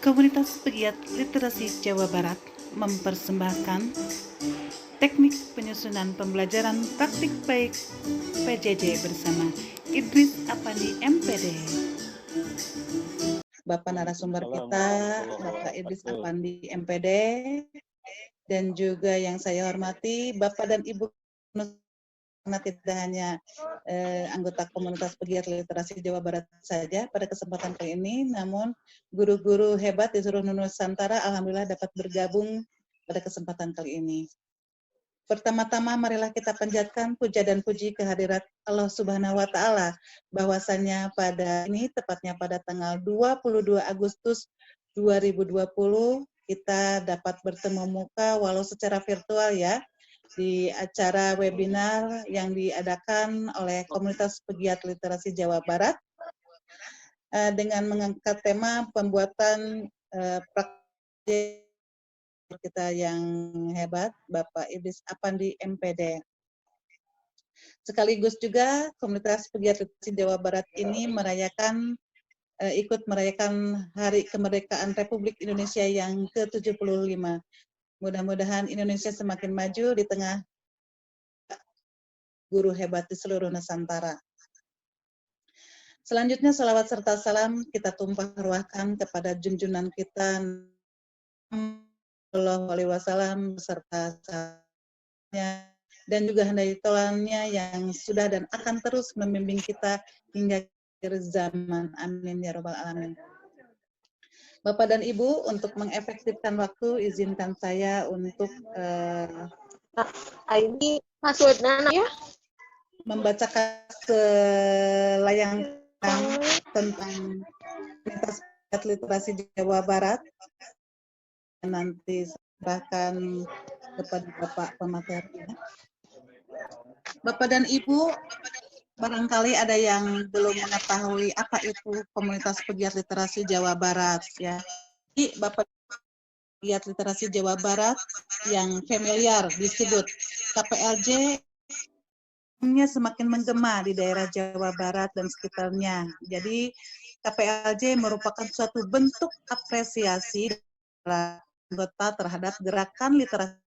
Komunitas Pegiat Literasi Jawa Barat mempersembahkan teknik penyusunan pembelajaran praktik baik PJJ bersama Idris Apandi MPD. Bapak narasumber kita, Bapak Idris Apandi MPD, dan juga yang saya hormati Bapak dan Ibu, karena tidak hanya anggota komunitas pegiat literasi Jawa Barat saja pada kesempatan kali ini, namun guru-guru hebat di seluruh Nusantara alhamdulillah dapat bergabung pada kesempatan kali ini. Pertama-tama marilah kita panjatkan puja dan puji kehadirat Allah Subhanahu wa taala bahwasanya pada ini tepatnya pada tanggal 22 Agustus 2020 kita dapat bertemu muka walau secara virtual ya di acara webinar yang diadakan oleh Komunitas Pegiat Literasi Jawa Barat dengan mengangkat tema pembuatan praktik kita yang hebat, Bapak Idris Apandi MPD. Sekaligus juga Komunitas Pegiat Literasi Jawa Barat ini ikut merayakan Hari Kemerdekaan Republik Indonesia yang ke-75. Mudah-mudahan Indonesia semakin maju di tengah guru hebat di seluruh Nusantara. Selanjutnya salawat serta salam kita tumpah ruahkan kepada junjungan kita Sallallahu Alaihi Wasallam beserta sahabatnya dan juga handai taulannya yang sudah dan akan terus membimbing kita hingga akhir zaman. Amin ya robbal alamin. Bapak dan Ibu, untuk mengefektifkan waktu, izinkan saya untuk ini passwordnya ya, membacakan ke layang tentang Komunitas Literasi Jawa Barat. Nanti serahkan kepada Bapak pemateri. Bapak dan Ibu, barangkali ada yang belum mengetahui apa itu Komunitas Pegiat Literasi Jawa Barat ya. Jadi Bapak Pegiat Literasi Jawa Barat yang familiar disebut KPLJ semakin menggema di daerah Jawa Barat dan sekitarnya. Jadi KPLJ merupakan suatu bentuk apresiasi dari anggota terhadap gerakan literasi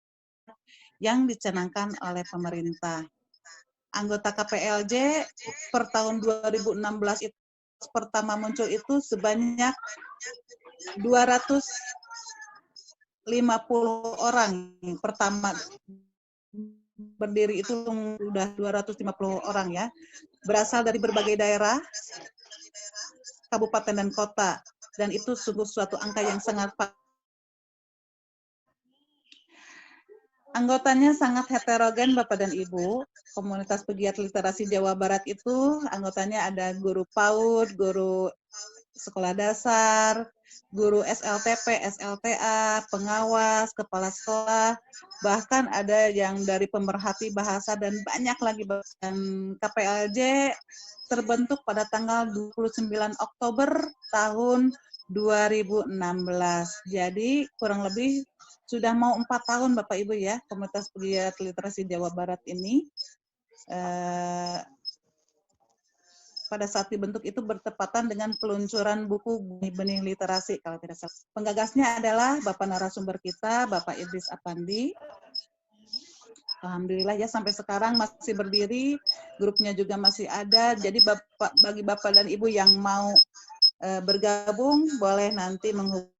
yang dicanangkan oleh pemerintah. Anggota KPLJ per tahun 2016 itu pertama muncul itu sebanyak 250 orang. Pertama berdiri itu sudah 250 orang ya. Berasal dari berbagai daerah, kabupaten dan kota. Dan itu sungguh suatu angka yang sangat anggotanya sangat heterogen Bapak dan Ibu. Komunitas Pegiat Literasi Jawa Barat itu anggotanya ada guru PAUD, guru sekolah dasar, guru SLTP, SLTA, pengawas, kepala sekolah, bahkan ada yang dari pemerhati bahasa dan banyak lagi. Dan KPLJ terbentuk pada tanggal 29 Oktober tahun 2016. Jadi kurang lebih sudah mau 4 tahun Bapak Ibu ya, Komunitas Pegiat Literasi Jawa Barat ini. Pada saat dibentuk itu bertepatan dengan peluncuran buku Benih Literasi kalau tidak salah. Penggagasnya adalah Bapak narasumber kita, Bapak Idris Apandi. Alhamdulillah ya sampai sekarang masih berdiri, grupnya juga masih ada. Jadi bagi Bapak dan Ibu yang mau bergabung boleh nanti menghubungi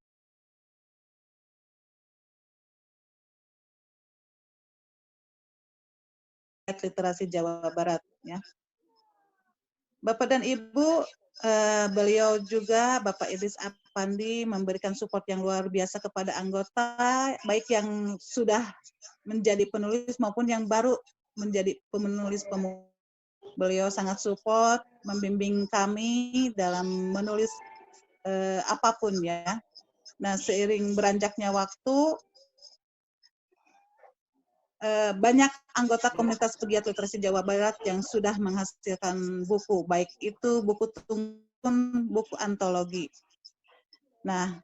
Literasi Jawa Barat ya. Bapak dan Ibu, beliau juga Bapak Idris Apandi memberikan support yang luar biasa kepada anggota, baik yang sudah menjadi penulis maupun yang baru menjadi penulis pemula. Beliau sangat support, membimbing kami dalam menulis apapun ya. Nah, seiring beranjaknya waktu, banyak anggota Komunitas Pegiat Literasi Jawa Barat yang sudah menghasilkan buku, baik itu buku tunggun, buku antologi. Nah,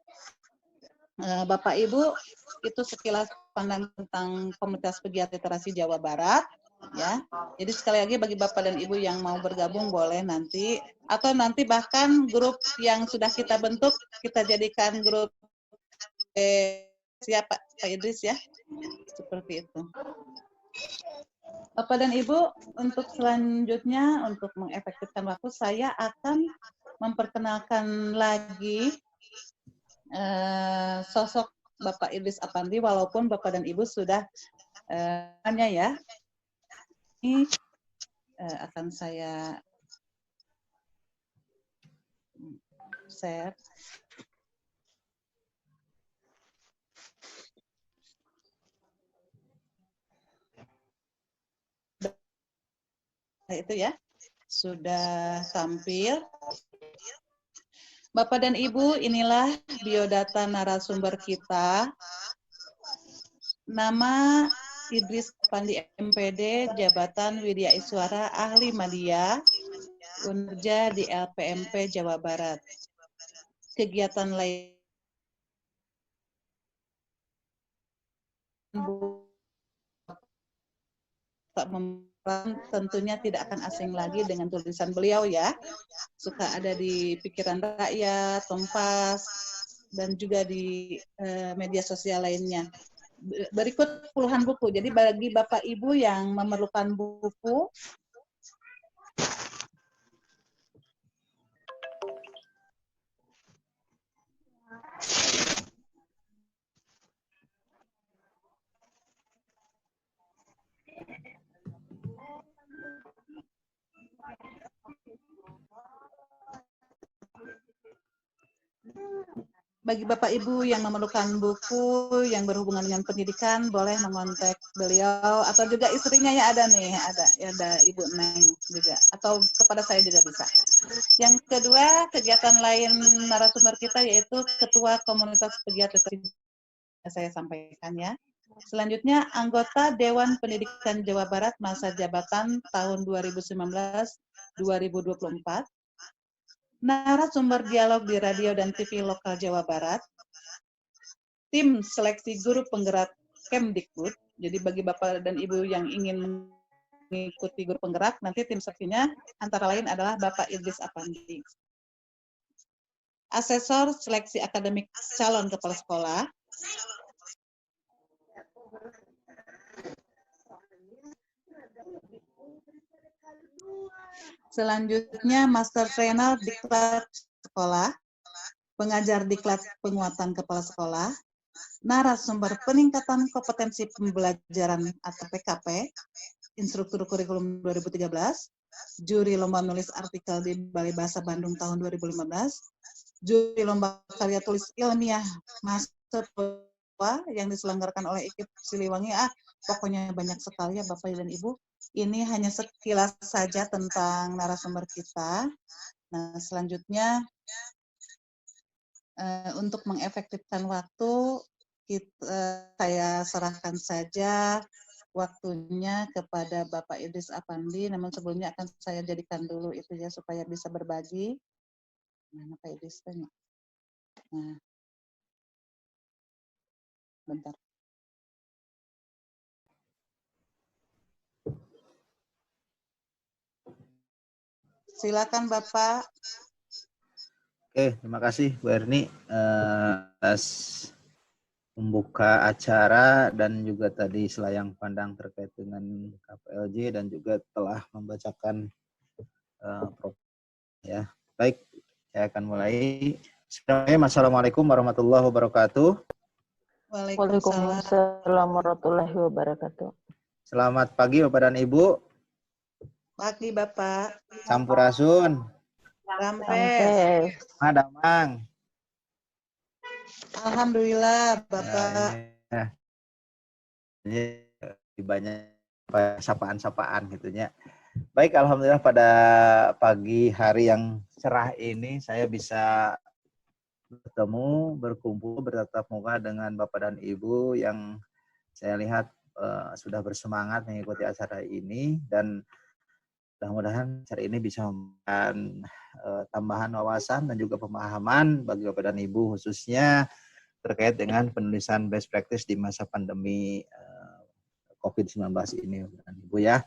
Bapak Ibu, itu sekilas pandang tentang Komunitas Pegiat Literasi Jawa Barat. Ya, jadi sekali lagi bagi Bapak dan Ibu yang mau bergabung boleh nanti, atau nanti bahkan grup yang sudah kita bentuk kita jadikan grup siap Pak Idris ya. Seperti itu. Bapak dan Ibu, untuk selanjutnya, untuk mengefektifkan waktu, saya akan memperkenalkan lagi sosok Bapak Idris Apandi, walaupun Bapak dan Ibu sudah hanya ya. Ini akan saya share. Itu ya, sudah tampil. Bapak dan Ibu, inilah biodata narasumber kita. Nama Idris Apandi MPD, Jabatan Widya Iswara, Ahli Media, Unja di LPMP Jawa Barat. Kegiatan lain tentunya tidak akan asing lagi dengan tulisan beliau ya. Suka ada di pikiran rakyat, Kompas, dan juga di media sosial lainnya. Berikut puluhan buku. Jadi bagi Bapak Ibu yang memerlukan buku, bagi Bapak Ibu yang memerlukan buku yang berhubungan dengan pendidikan, boleh mengontak beliau, atau juga istrinya ya ada nih, ada Ibu Neng juga, atau kepada saya juga bisa. Yang kedua, kegiatan lain narasumber kita yaitu Ketua Komunitas Pegiat Literasi saya sampaikan ya. Selanjutnya, anggota Dewan Pendidikan Jawa Barat masa jabatan tahun 2019-2024. Narasumber dialog di radio dan TV lokal Jawa Barat, tim seleksi guru penggerak Kemdikbud. Jadi bagi Bapak dan Ibu yang ingin mengikuti guru penggerak, nanti tim seleksinya antara lain adalah Bapak Idris Apandi. Asesor seleksi akademik calon kepala sekolah. Selanjutnya, Master Trainer Diklat Sekolah, pengajar Diklat Penguatan Kepala Sekolah, narasumber peningkatan kompetensi pembelajaran atau PKP, instruktur kurikulum 2013, juri lomba nulis artikel di Balai Bahasa Bandung tahun 2015, juri lomba karya tulis ilmiah Master yang diselenggarakan oleh IKIP Siliwangi. Pokoknya banyak sekali ya Bapak dan Ibu. Ini hanya sekilas saja tentang narasumber kita. Nah, selanjutnya untuk mengefektifkan waktu, saya serahkan saja waktunya kepada Bapak Idris Apandi. Namun sebelumnya akan saya jadikan dulu itu ya supaya bisa berbagi. Mana Pak Idris tanya? Nah, bentar. Silakan Bapak. Oke, terima kasih Bu Erni atas membuka acara dan juga tadi selayang pandang terkait dengan KPLJ dan juga telah membacakan ya. Baik, saya akan mulai. Assalamualaikum warahmatullahi wabarakatuh. Waalaikumsalam warahmatullahi wabarakatuh. Selamat pagi Bapak dan Ibu. Pagi Bapak. Sampurasun. Rampes. Madamang. Alhamdulillah Bapak. Ini banyak sapaan-sapaan gitunya. Baik, alhamdulillah pada pagi hari yang cerah ini saya bisa bertemu, berkumpul, bertatap muka dengan Bapak dan Ibu yang saya lihat sudah bersemangat mengikuti acara ini, dan mudah-mudahan acara ini bisa memberikan tambahan wawasan dan juga pemahaman bagi Bapak dan Ibu khususnya terkait dengan penulisan best practice di masa pandemi COVID-19 ini, dan Ibu ya.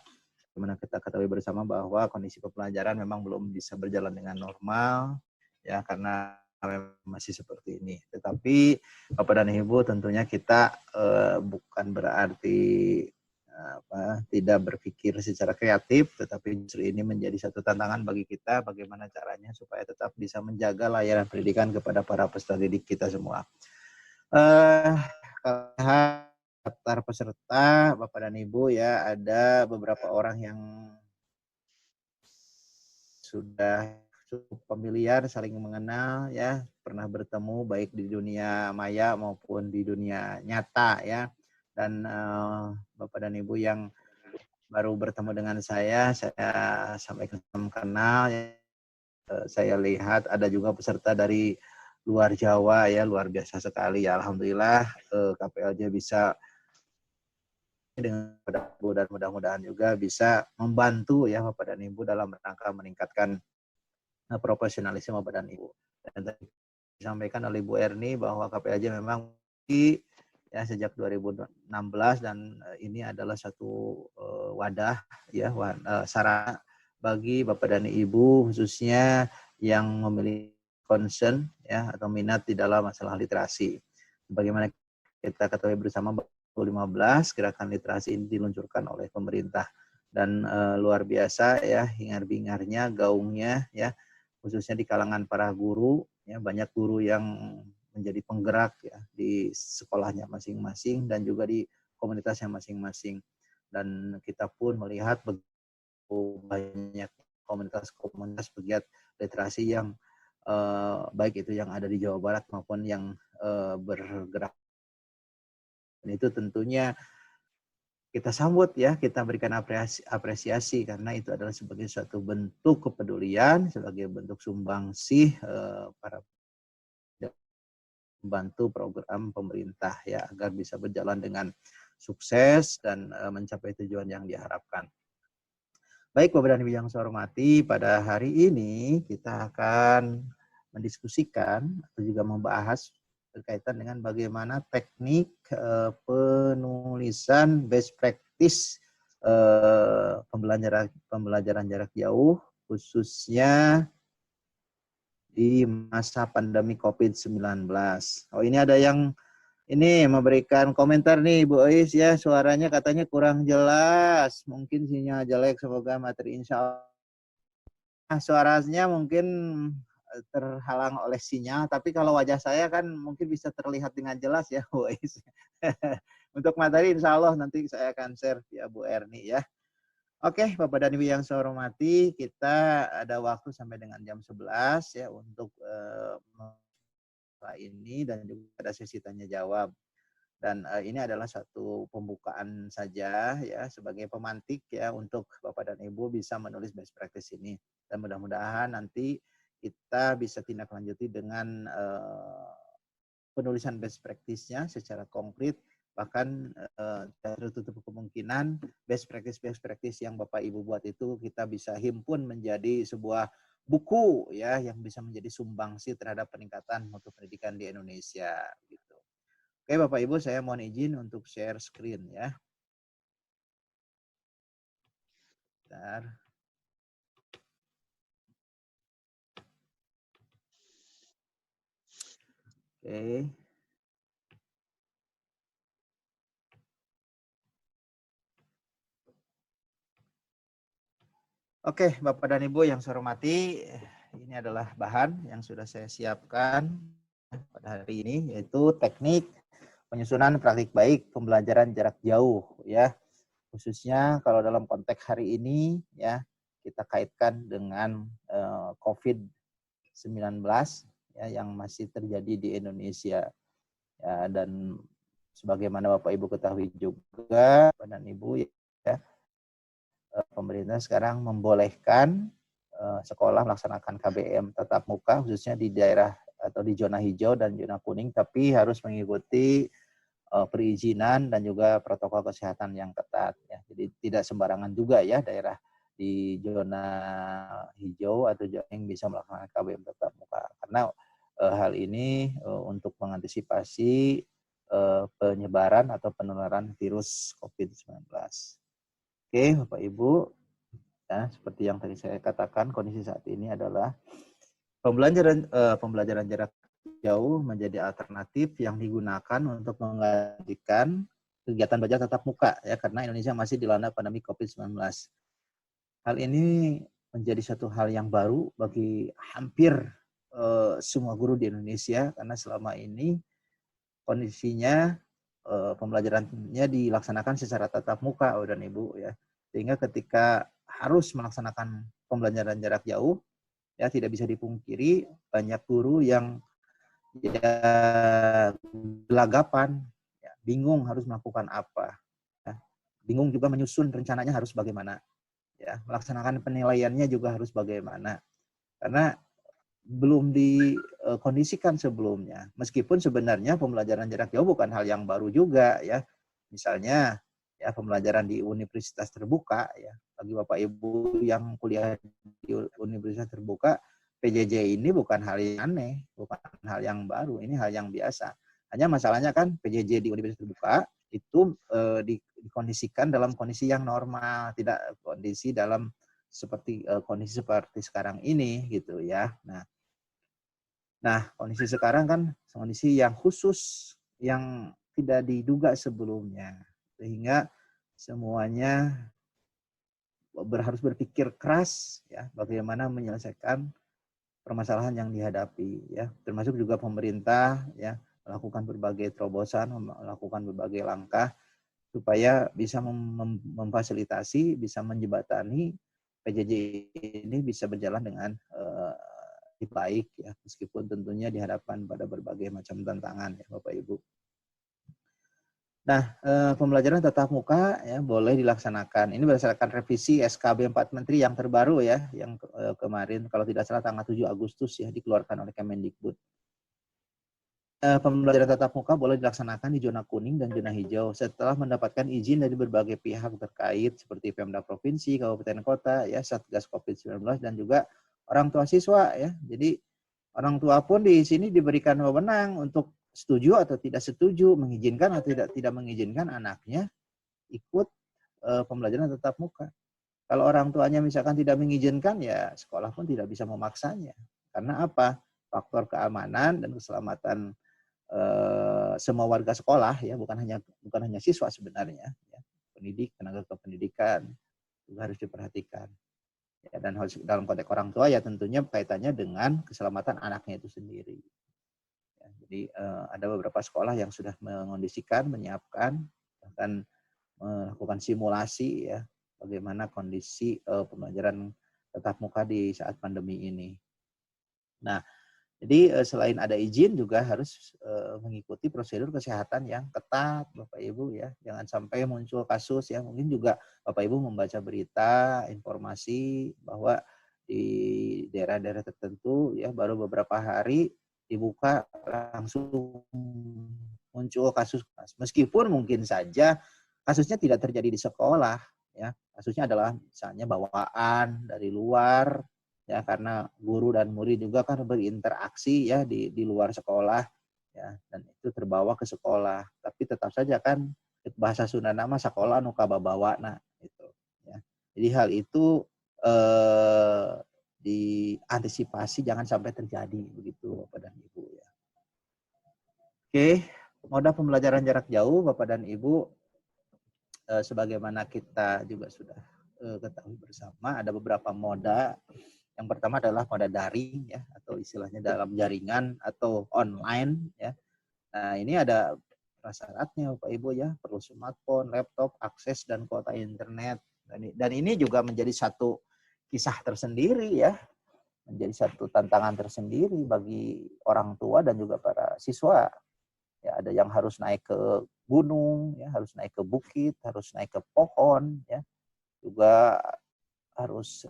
Dimana kita ketahui bersama bahwa kondisi pembelajaran memang belum bisa berjalan dengan normal ya, karena masih seperti ini. Tetapi Bapak dan Ibu tentunya kita bukan berarti tidak berpikir secara kreatif, tetapi justru ini menjadi satu tantangan bagi kita bagaimana caranya supaya tetap bisa menjaga layanan pendidikan kepada para peserta didik kita semua. Daftar peserta Bapak dan Ibu ya, ada beberapa orang yang sudah cukup familiar, saling mengenal ya, pernah bertemu baik di dunia maya maupun di dunia nyata ya. Dan Bapak dan Ibu yang baru bertemu dengan saya sampaikan kenal ya. Saya lihat ada juga peserta dari luar Jawa ya, luar biasa sekali ya. Alhamdulillah KPLJ bisa dengan dan mudah-mudahan juga bisa membantu ya Bapak dan Ibu dalam rangka meningkatkan profesionalisme Bapak dan Ibu. Dan tadi disampaikan oleh Bu Erni bahwa KPLJ memang ya sejak 2016 dan ini adalah satu wadah ya sarana bagi Bapak dan Ibu khususnya yang memiliki concern ya atau minat di dalam masalah literasi. Bagaimana kita ketahui bersama 2015 gerakan literasi ini diluncurkan oleh pemerintah dan luar biasa ya, hingar-bingarnya, gaungnya ya, khususnya di kalangan para guru ya, banyak guru yang menjadi penggerak ya di sekolahnya masing-masing dan juga di komunitasnya masing-masing. Dan kita pun melihat banyak komunitas-komunitas pegiat literasi yang baik itu yang ada di Jawa Barat maupun yang bergerak. Dan itu tentunya kita sambut ya, kita berikan apresiasi karena itu adalah sebagai suatu bentuk kepedulian, sebagai bentuk sumbangsih para membantu program pemerintah ya agar bisa berjalan dengan sukses dan mencapai tujuan yang diharapkan. Baik Bapak dan Ibu yang saya hormati, pada hari ini kita akan mendiskusikan atau juga membahas berkaitan dengan bagaimana teknik penulisan best practice pembelajaran jarak jauh khususnya di masa pandemi COVID-19. Oh, ini ada yang ini memberikan komentar nih Bu Ois ya, suaranya katanya kurang jelas. Mungkin sinyal jelek, semoga materi insya Allah. Suaranya mungkin terhalang oleh sinyal, tapi kalau wajah saya kan mungkin bisa terlihat dengan jelas ya Bu Ois. Untuk materi insya Allah nanti saya akan share via Bu Erni ya. Oke, Bapak dan Ibu yang saya hormati, kita ada waktu sampai dengan jam 11 ya untuk ini dan juga ada sesi tanya jawab. Dan ini adalah satu pembukaan saja ya sebagai pemantik ya untuk Bapak dan Ibu bisa menulis best practice ini. Dan mudah-mudahan nanti kita bisa tindak lanjuti dengan penulisan best practice-nya secara konkret, bahkan tertutup kemungkinan best practice yang Bapak Ibu buat itu kita bisa himpun menjadi sebuah buku ya yang bisa menjadi sumbangsi terhadap peningkatan mutu pendidikan di Indonesia gitu. Oke Bapak Ibu, saya mohon izin untuk share screen ya. Bentar. Oke. Oke, Bapak dan Ibu yang saya hormati, ini adalah bahan yang sudah saya siapkan pada hari ini, yaitu teknik penyusunan praktik baik pembelajaran jarak jauh ya. Khususnya kalau dalam konteks hari ini ya, kita kaitkan dengan COVID-19 ya yang masih terjadi di Indonesia. Ya, dan sebagaimana Bapak Ibu ketahui juga, Bapak dan Ibu ya, pemerintah sekarang membolehkan sekolah melaksanakan KBM tatap muka khususnya di daerah atau di zona hijau dan zona kuning, tapi harus mengikuti perizinan dan juga protokol kesehatan yang ketat ya. Jadi tidak sembarangan juga ya daerah di zona hijau atau yang bisa melaksanakan KBM tatap muka. Karena hal ini untuk mengantisipasi penyebaran atau penularan virus COVID-19. Oke, Bapak Ibu, ya, seperti yang tadi saya katakan, kondisi saat ini adalah Pembelajaran jarak jauh menjadi alternatif yang digunakan untuk menggantikan kegiatan belajar tatap muka ya, karena Indonesia masih dilanda pandemi COVID-19. Hal ini menjadi satu hal yang baru bagi hampir semua guru di Indonesia, karena selama ini kondisinya pembelajarannya dilaksanakan secara tatap muka, Bapak dan Ibu ya. Sehingga ketika harus melaksanakan pembelajaran jarak jauh, ya tidak bisa dipungkiri banyak guru yang ya gelagapan, ya, bingung harus melakukan apa, ya. Bingung juga menyusun rencananya harus bagaimana, ya, melaksanakan penilaiannya juga harus bagaimana, karena belum dikondisikan sebelumnya. Meskipun sebenarnya pembelajaran jarak jauh bukan hal yang baru juga ya. Misalnya ya pembelajaran di universitas terbuka ya. Bagi Bapak Ibu yang kuliah di universitas terbuka, PJJ ini bukan hal yang aneh, bukan hal yang baru, ini hal yang biasa. Hanya masalahnya kan PJJ di universitas terbuka itu dikondisikan dalam kondisi yang normal, tidak kondisi dalam kondisi seperti sekarang ini gitu ya. Nah, kondisi sekarang kan kondisi yang khusus yang tidak diduga sebelumnya, sehingga semuanya harus berpikir keras ya bagaimana menyelesaikan permasalahan yang dihadapi ya, termasuk juga pemerintah ya melakukan berbagai terobosan, melakukan berbagai langkah supaya bisa memfasilitasi, bisa menjembatani PJJ ini bisa berjalan dengan baik ya, meskipun tentunya dihadapkan pada berbagai macam tantangan ya Bapak Ibu. Nah, pembelajaran tatap muka ya boleh dilaksanakan. Ini berdasarkan revisi SKB 4 Menteri yang terbaru ya, yang kemarin kalau tidak salah tanggal 7 Agustus ya dikeluarkan oleh Kemendikbud. Pembelajaran tatap muka boleh dilaksanakan di zona kuning dan zona hijau setelah mendapatkan izin dari berbagai pihak terkait seperti Pemda Provinsi, Kabupaten Kota, ya Satgas COVID-19 dan juga orang tua siswa ya. Jadi orang tua pun di sini diberikan wewenang untuk setuju atau tidak setuju, mengizinkan atau tidak mengizinkan anaknya ikut pembelajaran tatap muka. Kalau orang tuanya misalkan tidak mengizinkan, ya sekolah pun tidak bisa memaksanya. Karena apa? Faktor keamanan dan keselamatan semua warga sekolah ya, bukan hanya siswa sebenarnya ya. Tenaga kependidikan juga harus diperhatikan ya, dan harus dalam konteks orang tua ya tentunya kaitannya dengan keselamatan anaknya itu sendiri ya. Jadi ada beberapa sekolah yang sudah mengondisikan, menyiapkan, bahkan melakukan simulasi ya bagaimana kondisi pembelajaran tatap muka di saat pandemi ini. Nah, jadi selain ada izin juga harus mengikuti prosedur kesehatan yang ketat, Bapak Ibu ya. Jangan sampai muncul kasus ya. Mungkin juga Bapak Ibu membaca berita, informasi bahwa di daerah-daerah tertentu ya baru beberapa hari dibuka langsung muncul kasus. Meskipun mungkin saja kasusnya tidak terjadi di sekolah ya. Kasusnya adalah misalnya bawaan dari luar ya, karena guru dan murid juga kan berinteraksi ya di luar sekolah ya, dan itu terbawa ke sekolah, tapi tetap saja kan bahasa Sunda nama sekolah nu kababawana gitu ya. Jadi hal itu diantisipasi jangan sampai terjadi begitu Bapak dan Ibu ya. Oke, moda pembelajaran jarak jauh Bapak dan Ibu sebagaimana kita juga sudah ketahui bersama, ada beberapa moda. Yang pertama adalah moda daring ya, atau istilahnya dalam jaringan atau online ya. Nah, ini ada prasyaratnya Bapak Ibu ya, perlu smartphone, laptop, akses dan kuota internet. Dan ini juga menjadi satu kisah tersendiri ya, menjadi satu tantangan tersendiri bagi orang tua dan juga para siswa. Ya, ada yang harus naik ke gunung, ya, harus naik ke bukit, harus naik ke pohon, ya, juga harus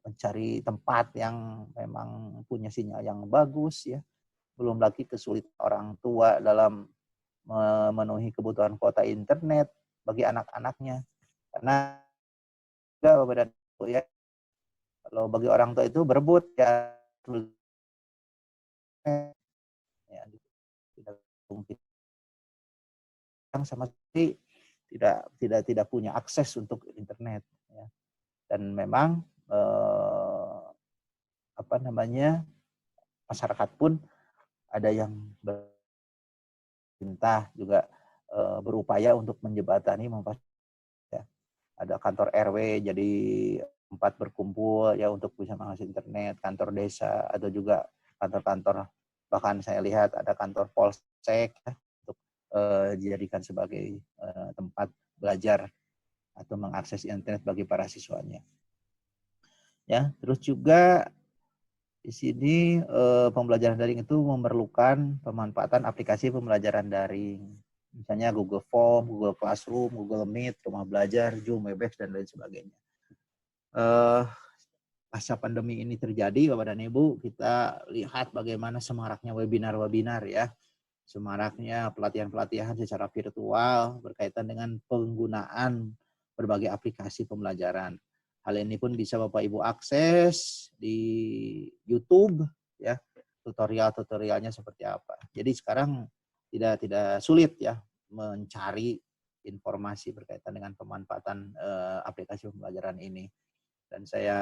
mencari tempat yang memang punya sinyal yang bagus ya. Belum lagi kesulitan orang tua dalam memenuhi kebutuhan kuota internet bagi anak-anaknya. Karena Bapak dan Ibu ya, kalau bagi orang tua itu berebut ya, tidak mungkin sama sekali tidak punya akses untuk internet ya. Dan memang masyarakat pun ada yang pemerintah juga berupaya untuk menjembatani ya. Ada kantor RW jadi tempat berkumpul ya untuk bisa mengakses internet, kantor desa, atau juga kantor-kantor, bahkan saya lihat ada kantor polsek ya, untuk dijadikan sebagai tempat belajar atau mengakses internet bagi para siswanya. Ya, terus juga di sini pembelajaran daring itu memerlukan pemanfaatan aplikasi pembelajaran daring. Misalnya Google Form, Google Classroom, Google Meet, Rumah Belajar, Zoom, Webex, dan lain sebagainya. Pasca pandemi ini terjadi, Bapak dan Ibu, kita lihat bagaimana semaraknya webinar-webinar ya. Semaraknya pelatihan-pelatihan secara virtual berkaitan dengan penggunaan berbagai aplikasi pembelajaran. Hal ini pun bisa Bapak Ibu akses di YouTube ya, tutorial-tutorialnya seperti apa. Jadi sekarang tidak sulit ya mencari informasi berkaitan dengan pemanfaatan aplikasi pembelajaran ini. Dan saya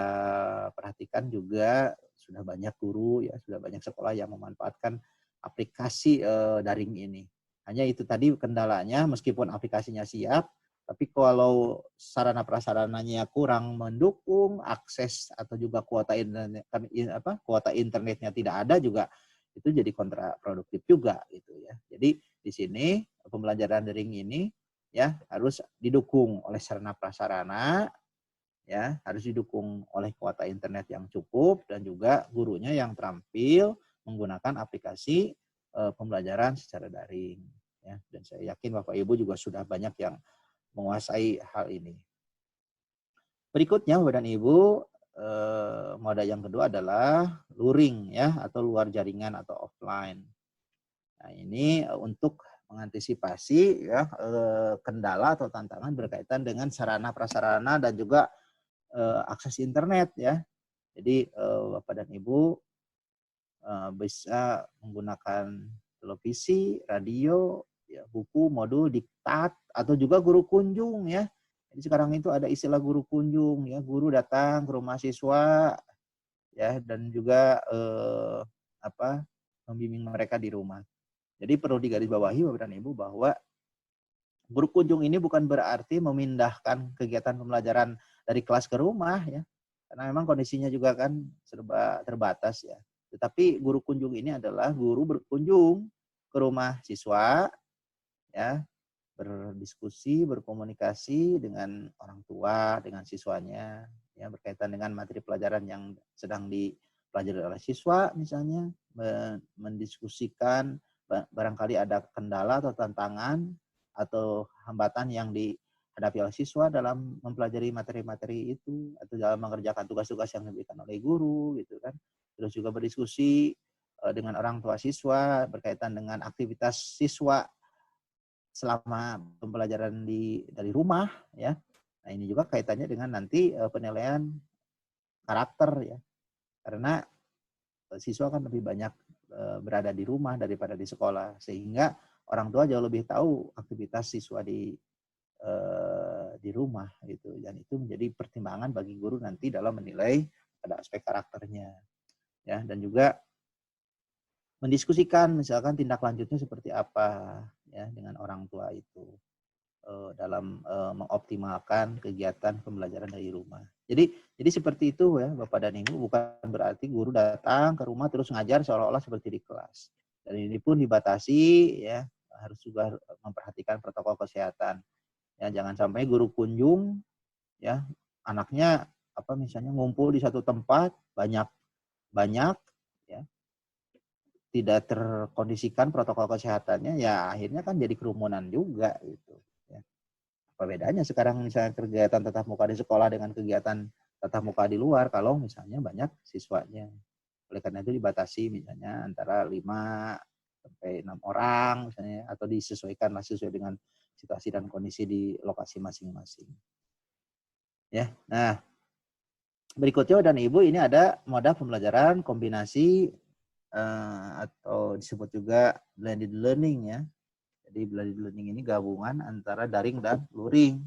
perhatikan juga sudah banyak guru ya, sudah banyak sekolah yang memanfaatkan aplikasi daring ini. Hanya itu tadi kendalanya, meskipun aplikasinya siap, tapi kalau sarana prasarananya kurang mendukung, akses atau juga kuota internetnya tidak ada juga, itu jadi kontraproduktif juga gitu ya. Jadi di sini pembelajaran daring ini ya harus didukung oleh sarana prasarana, ya harus didukung oleh kuota internet yang cukup dan juga gurunya yang terampil menggunakan aplikasi pembelajaran secara daring ya. Dan saya yakin Bapak Ibu juga sudah banyak yang menguasai hal ini. Berikutnya Bapak dan Ibu, moda yang kedua adalah luring ya, atau luar jaringan atau offline. Nah, ini untuk mengantisipasi ya kendala atau tantangan berkaitan dengan sarana prasarana dan juga akses internet ya. Jadi Bapak dan Ibu bisa menggunakan televisi, radio, ya, buku, modul, diktat, atau juga guru kunjung ya. Jadi sekarang itu ada istilah guru kunjung ya, guru datang ke rumah siswa ya, dan juga membimbing mereka di rumah. Jadi perlu digarisbawahi Bapak dan Ibu bahwa guru kunjung ini bukan berarti memindahkan kegiatan pembelajaran dari kelas ke rumah ya. Karena memang kondisinya juga kan serba terbatas ya. Tetapi guru kunjung ini adalah guru berkunjung ke rumah siswa ya, berdiskusi, berkomunikasi dengan orang tua, dengan siswanya ya, berkaitan dengan materi pelajaran yang sedang dipelajari oleh siswa misalnya, mendiskusikan barangkali ada kendala atau tantangan atau hambatan yang dihadapi oleh siswa dalam mempelajari materi-materi itu atau dalam mengerjakan tugas-tugas yang diberikan oleh guru gitu kan. Terus juga berdiskusi dengan orang tua siswa berkaitan dengan aktivitas siswa selama pembelajaran dari rumah ya. Nah, ini juga kaitannya dengan nanti penilaian karakter ya. Karena siswa kan lebih banyak berada di rumah daripada di sekolah, sehingga orang tua jauh lebih tahu aktivitas siswa di rumah gitu. Dan itu menjadi pertimbangan bagi guru nanti dalam menilai pada aspek karakternya. Ya, dan juga mendiskusikan misalkan tindak lanjutnya seperti apa ya dengan orang tua itu dalam mengoptimalkan kegiatan pembelajaran dari rumah. Jadi seperti itu ya Bapak dan Ibu, bukan berarti guru datang ke rumah terus ngajar seolah-olah seperti di kelas. Dan ini pun dibatasi ya, harus juga memperhatikan protokol kesehatan. Ya, jangan sampai guru kunjung ya anaknya misalnya ngumpul di satu tempat banyak ya, tidak terkondisikan protokol kesehatannya, ya akhirnya kan jadi kerumunan juga gitu. Ya. Apa bedanya sekarang misalnya kegiatan tatap muka di sekolah dengan kegiatan tatap muka di luar kalau misalnya banyak siswanya. Oleh karena itu dibatasi misalnya antara 5 sampai 6 orang misalnya, atau disesuaikan sesuai dengan situasi dan kondisi di lokasi masing-masing. Ya, nah berikutnya dan Ibu ini ada moda pembelajaran kombinasi atau disebut juga blended learning ya. Jadi blended learning ini gabungan antara daring dan luring.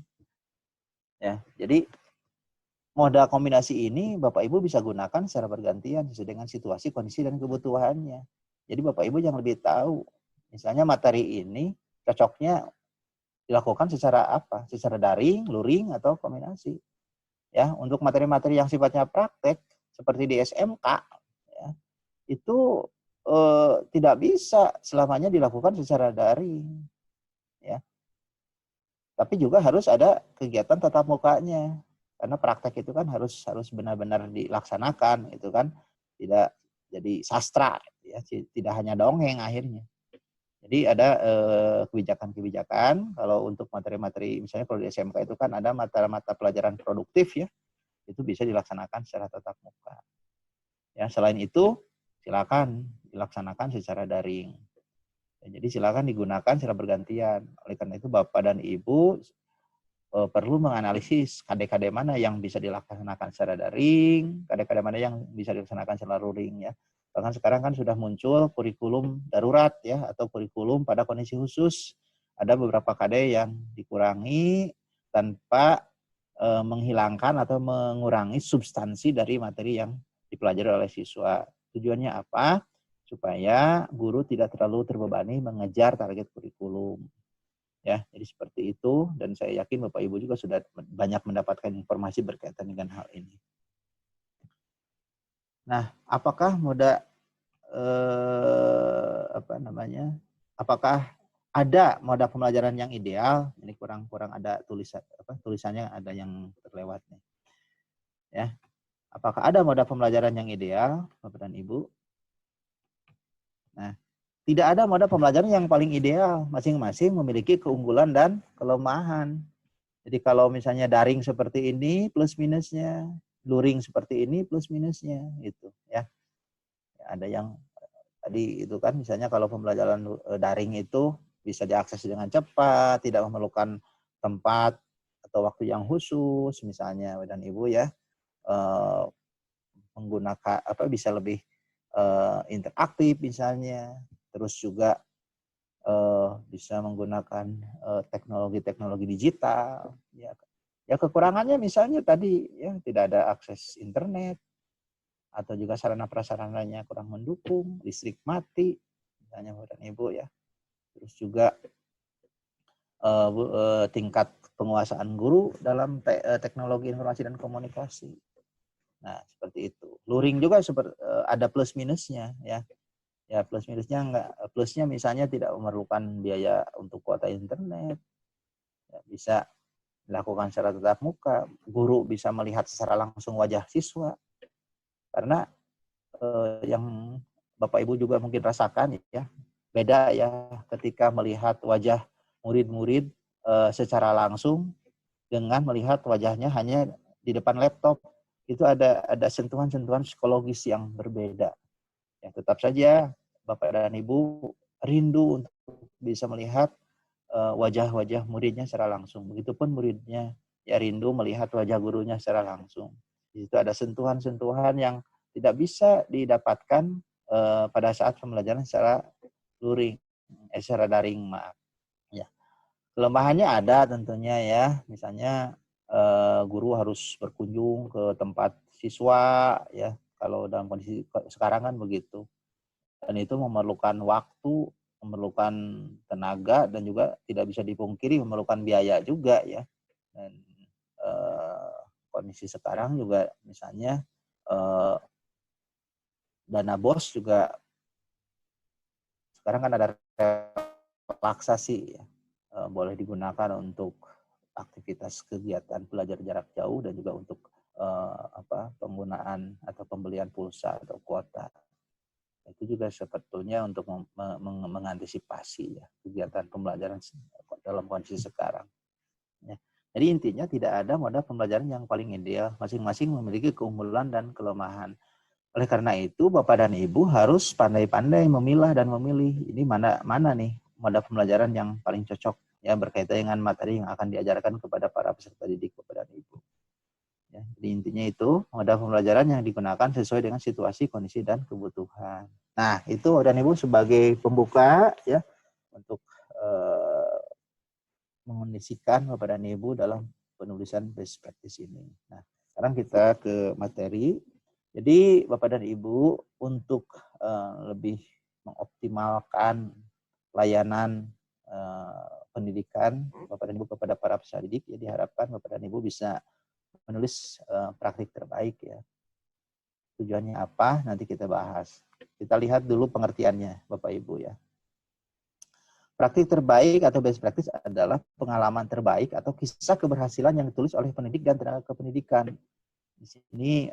Ya, jadi moda kombinasi ini Bapak Ibu bisa gunakan secara bergantian sesuai dengan situasi, kondisi, dan kebutuhannya. Jadi Bapak Ibu yang lebih tahu, misalnya materi ini cocoknya dilakukan secara apa? Secara daring, luring, atau kombinasi. Ya, untuk materi-materi yang sifatnya praktek seperti di SMK, ya, itu tidak bisa selamanya dilakukan secara daring, ya. Tapi juga harus ada kegiatan tatap mukanya, karena praktek itu kan harus benar-benar dilaksanakan, itu kan tidak jadi sastra, ya, tidak hanya dongeng akhirnya. Jadi ada kebijakan-kebijakan kalau untuk materi-materi, misalnya kalau di SMK itu kan ada mata-mata pelajaran produktif, ya, itu bisa dilaksanakan secara tatap muka. Ya, selain itu silakan dilaksanakan secara daring. Ya, jadi silakan digunakan secara bergantian. Oleh karena itu Bapak dan Ibu perlu menganalisis KD-KD mana yang bisa dilaksanakan secara daring, KD-KD mana yang bisa dilaksanakan secara luring, ya. Bahkan sekarang kan sudah muncul kurikulum darurat, ya, atau kurikulum pada kondisi khusus. Ada beberapa KD yang dikurangi tanpa menghilangkan atau mengurangi substansi dari materi yang dipelajari oleh siswa. Tujuannya apa? Supaya guru tidak terlalu terbebani mengejar target kurikulum. Ya, jadi seperti itu, dan saya yakin Bapak Ibu juga sudah banyak mendapatkan informasi berkaitan dengan hal ini. Nah, apakah moda apakah ada moda pembelajaran yang ideal? Ini kurang ada tulisannya ada yang terlewat nih. Ya. Apakah ada moda pembelajaran yang ideal, Bapak dan Ibu? Nah, tidak ada moda pembelajaran yang paling ideal. Masing-masing memiliki keunggulan dan kelemahan. Jadi kalau misalnya daring seperti ini plus minusnya, luring seperti ini plus minusnya, gitu, ya. Ada yang tadi itu kan misalnya kalau pembelajaran daring itu bisa diakses dengan cepat, tidak memerlukan tempat atau waktu yang khusus, misalnya dan Ibu, ya, menggunakan bisa lebih interaktif misalnya, terus juga bisa menggunakan teknologi-teknologi digital, ya. Ya, kekurangannya misalnya tadi, ya, tidak ada akses internet atau juga sarana prasarananya kurang mendukung, listrik mati misalnya Bapak dan Ibu, ya. Terus juga tingkat penguasaan guru dalam teknologi informasi dan komunikasi. Nah, seperti itu. Luring juga ada plus minusnya, ya. Ya, plus minusnya plusnya misalnya tidak memerlukan biaya untuk kuota internet. Ya, bisa dilakukan secara tatap muka, guru bisa melihat secara langsung wajah siswa. Karena yang Bapak Ibu juga mungkin rasakan, ya, beda, ya, ketika melihat wajah murid-murid secara langsung dengan melihat wajahnya hanya di depan laptop. Itu ada sentuhan-sentuhan psikologis yang berbeda. Ya, tetap saja Bapak dan Ibu rindu untuk bisa melihat wajah-wajah muridnya secara langsung. Begitupun muridnya, ya, rindu melihat wajah gurunya secara langsung. Di situ ada sentuhan-sentuhan yang tidak bisa didapatkan pada saat pembelajaran secara luring, secara daring, maaf. Ya. Kelemahannya ada tentunya, ya. Misalnya guru harus berkunjung ke tempat siswa, ya. Kalau dalam kondisi sekarang kan begitu. Dan itu memerlukan waktu, memerlukan tenaga, dan juga tidak bisa dipungkiri memerlukan biaya juga, ya. Dan kondisi sekarang juga misalnya dana BOS juga sekarang kan ada relaksasi, ya. Boleh digunakan untuk aktivitas kegiatan belajar jarak jauh dan juga untuk penggunaan atau pembelian pulsa atau kuota. Itu juga sebetulnya untuk mengantisipasi, ya, kegiatan pembelajaran dalam kondisi sekarang. Ya. Jadi intinya tidak ada moda pembelajaran yang paling ideal, masing-masing memiliki keunggulan dan kelemahan. Oleh karena itu Bapak dan Ibu harus pandai-pandai memilah dan memilih ini mana nih moda pembelajaran yang paling cocok, ya, berkaitan dengan materi yang akan diajarkan kepada para peserta didik Bapak dan Ibu. Ya, jadi intinya itu moda pembelajaran yang digunakan sesuai dengan situasi, kondisi, dan kebutuhan. Nah, itu dan Ibu sebagai pembuka, ya, untuk mengondisikan Bapak dan Ibu dalam penulisan best practice ini. Nah, Sekarang kita ke materi. Jadi Bapak dan Ibu untuk lebih mengoptimalkan layanan pendidikan Bapak dan Ibu kepada para peserta didik, ya diharapkan Bapak dan Ibu bisa menulis praktik terbaik ya. Tujuannya apa? Nanti kita bahas. Kita lihat dulu pengertiannya Bapak Ibu ya. Praktik terbaik atau best practice adalah pengalaman terbaik atau kisah keberhasilan yang ditulis oleh pendidik dan tenaga kependidikan. Di sini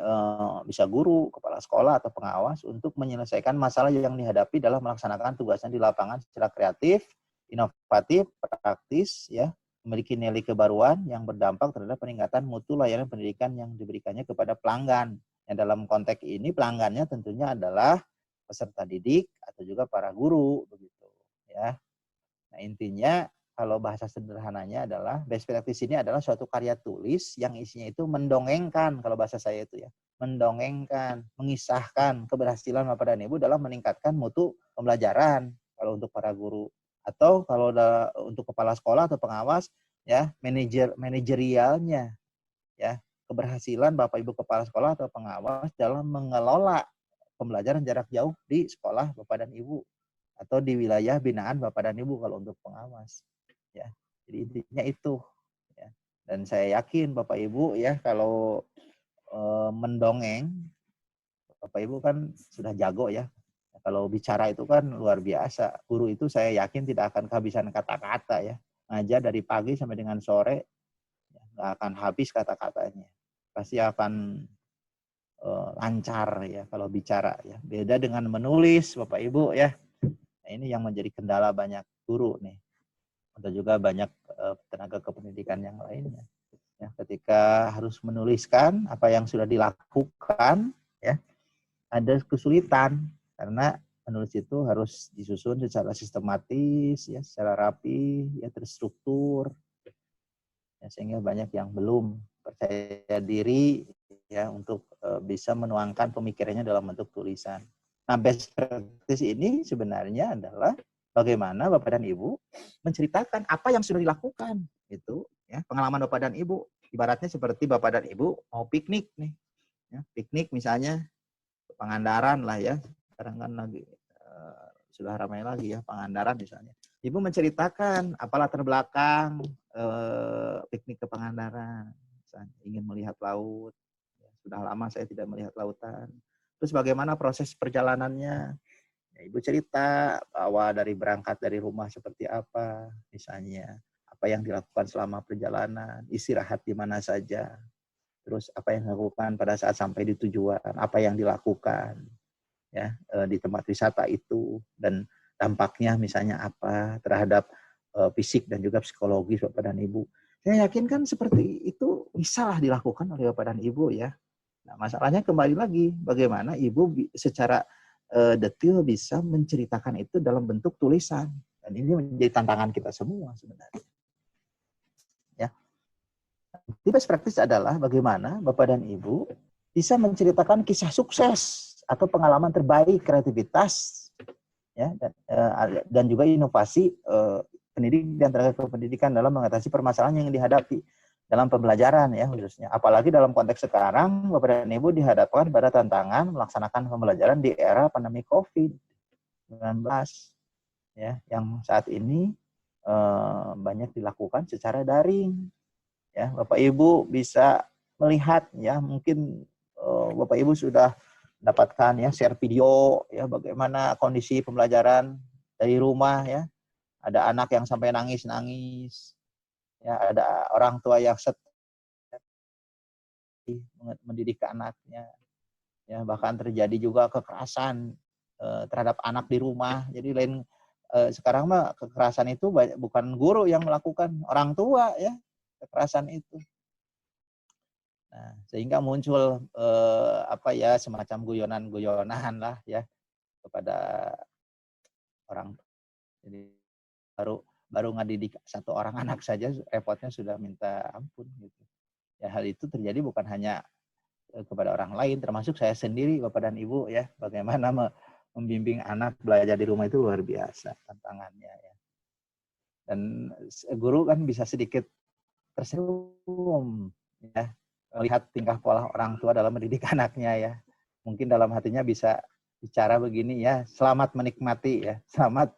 bisa guru, kepala sekolah, atau pengawas untuk menyelesaikan masalah yang dihadapi dalam melaksanakan tugasnya di lapangan secara kreatif, inovatif, praktis, ya, memiliki nilai kebaruan yang berdampak terhadap peningkatan mutu layanan pendidikan yang diberikannya kepada pelanggan. Yang dalam konteks ini pelanggannya tentunya adalah peserta didik atau juga para guru, begitu, ya. Nah, intinya kalau bahasa sederhananya adalah best practice ini adalah suatu karya tulis yang isinya itu mendongengkan, kalau bahasa saya itu ya, mendongengkan, mengisahkan keberhasilan Bapak dan Ibu dalam meningkatkan mutu pembelajaran kalau untuk para guru, atau kalau untuk kepala sekolah atau pengawas ya, manajerialnya ya, keberhasilan Bapak Ibu kepala sekolah atau pengawas dalam mengelola pembelajaran jarak jauh di sekolah Bapak dan Ibu atau di wilayah binaan Bapak dan Ibu kalau untuk pengawas ya. Jadi intinya itu ya. Dan saya yakin Bapak Ibu ya kalau mendongeng Bapak Ibu kan sudah jago ya. Kalau bicara itu kan luar biasa. Guru itu saya yakin tidak akan kehabisan kata-kata ya. Ngajar dari pagi sampai dengan sore ya, nggak akan habis kata-katanya. Pasti akan lancar ya kalau bicara ya. Beda dengan menulis Bapak Ibu ya. Nah, ini yang menjadi kendala banyak guru nih, atau juga banyak tenaga kependidikan yang lainnya. Ya, ketika harus menuliskan apa yang sudah dilakukan, ya ada kesulitan karena menulis itu harus disusun secara sistematis, ya secara rapi, ya terstruktur, ya, sehingga banyak yang belum percaya diri ya untuk bisa menuangkan pemikirannya dalam bentuk tulisan. Nah, best practice ini sebenarnya adalah bagaimana Bapak dan Ibu menceritakan apa yang sudah dilakukan, itu ya, pengalaman Bapak dan Ibu. Ibaratnya seperti Bapak dan Ibu mau piknik nih. Ya, piknik misalnya ke Pangandaran lah ya. Sekarang kan lagi sudah ramai lagi ya Pangandaran misalnya. Ibu menceritakan apa latar belakang piknik ke Pangandaran. Misalnya, ingin melihat laut. Ya, sudah lama saya tidak melihat lautan. Terus bagaimana proses perjalanannya? Ya, Ibu cerita bahwa berangkat dari rumah seperti apa, misalnya apa yang dilakukan selama perjalanan, istirahat di mana saja, terus apa yang dilakukan pada saat sampai di tujuan, apa yang dilakukan ya di tempat wisata itu, dan dampaknya misalnya apa terhadap fisik dan juga psikologis Bapak dan Ibu. Saya yakin kan seperti itu bisa lah dilakukan oleh Bapak dan Ibu ya. Nah, masalahnya kembali lagi, bagaimana Ibu secara detail bisa menceritakan itu dalam bentuk tulisan. Dan ini menjadi tantangan kita semua sebenarnya. Ya. Best practice adalah bagaimana Bapak dan Ibu bisa menceritakan kisah sukses atau pengalaman terbaik kreativitas ya, dan juga inovasi pendidik dan tenaga kependidikan dalam mengatasi permasalahan yang dihadapi dalam pembelajaran ya khususnya. Apalagi dalam konteks sekarang Bapak dan Ibu dihadapkan pada tantangan melaksanakan pembelajaran di era pandemi COVID-19 ya, yang saat ini banyak dilakukan secara daring. Ya, Bapak Ibu bisa melihat ya, mungkin Bapak Ibu sudah dapatkan ya share video ya bagaimana kondisi pembelajaran dari rumah ya. Ada anak yang sampai nangis-nangis. Ya, ada orang tua yang mendidik anaknya. Ya, bahkan terjadi juga kekerasan terhadap anak di rumah. Jadi sekarang mah kekerasan itu bukan guru yang melakukan, orang tua ya kekerasan itu. Nah, sehingga muncul semacam guyonan-guyonan lah ya kepada orang. Jadi baru ngedidik satu orang anak saja repotnya sudah minta ampun gitu. Ya, hal itu terjadi bukan hanya kepada orang lain, termasuk saya sendiri Bapak dan Ibu ya. Bagaimana membimbing anak belajar di rumah itu luar biasa tantangannya ya. Dan guru kan bisa sedikit tersenyum ya melihat tingkah pola orang tua dalam mendidik anaknya ya. Mungkin dalam hatinya bisa bicara begini ya, selamat menikmati ya, selamat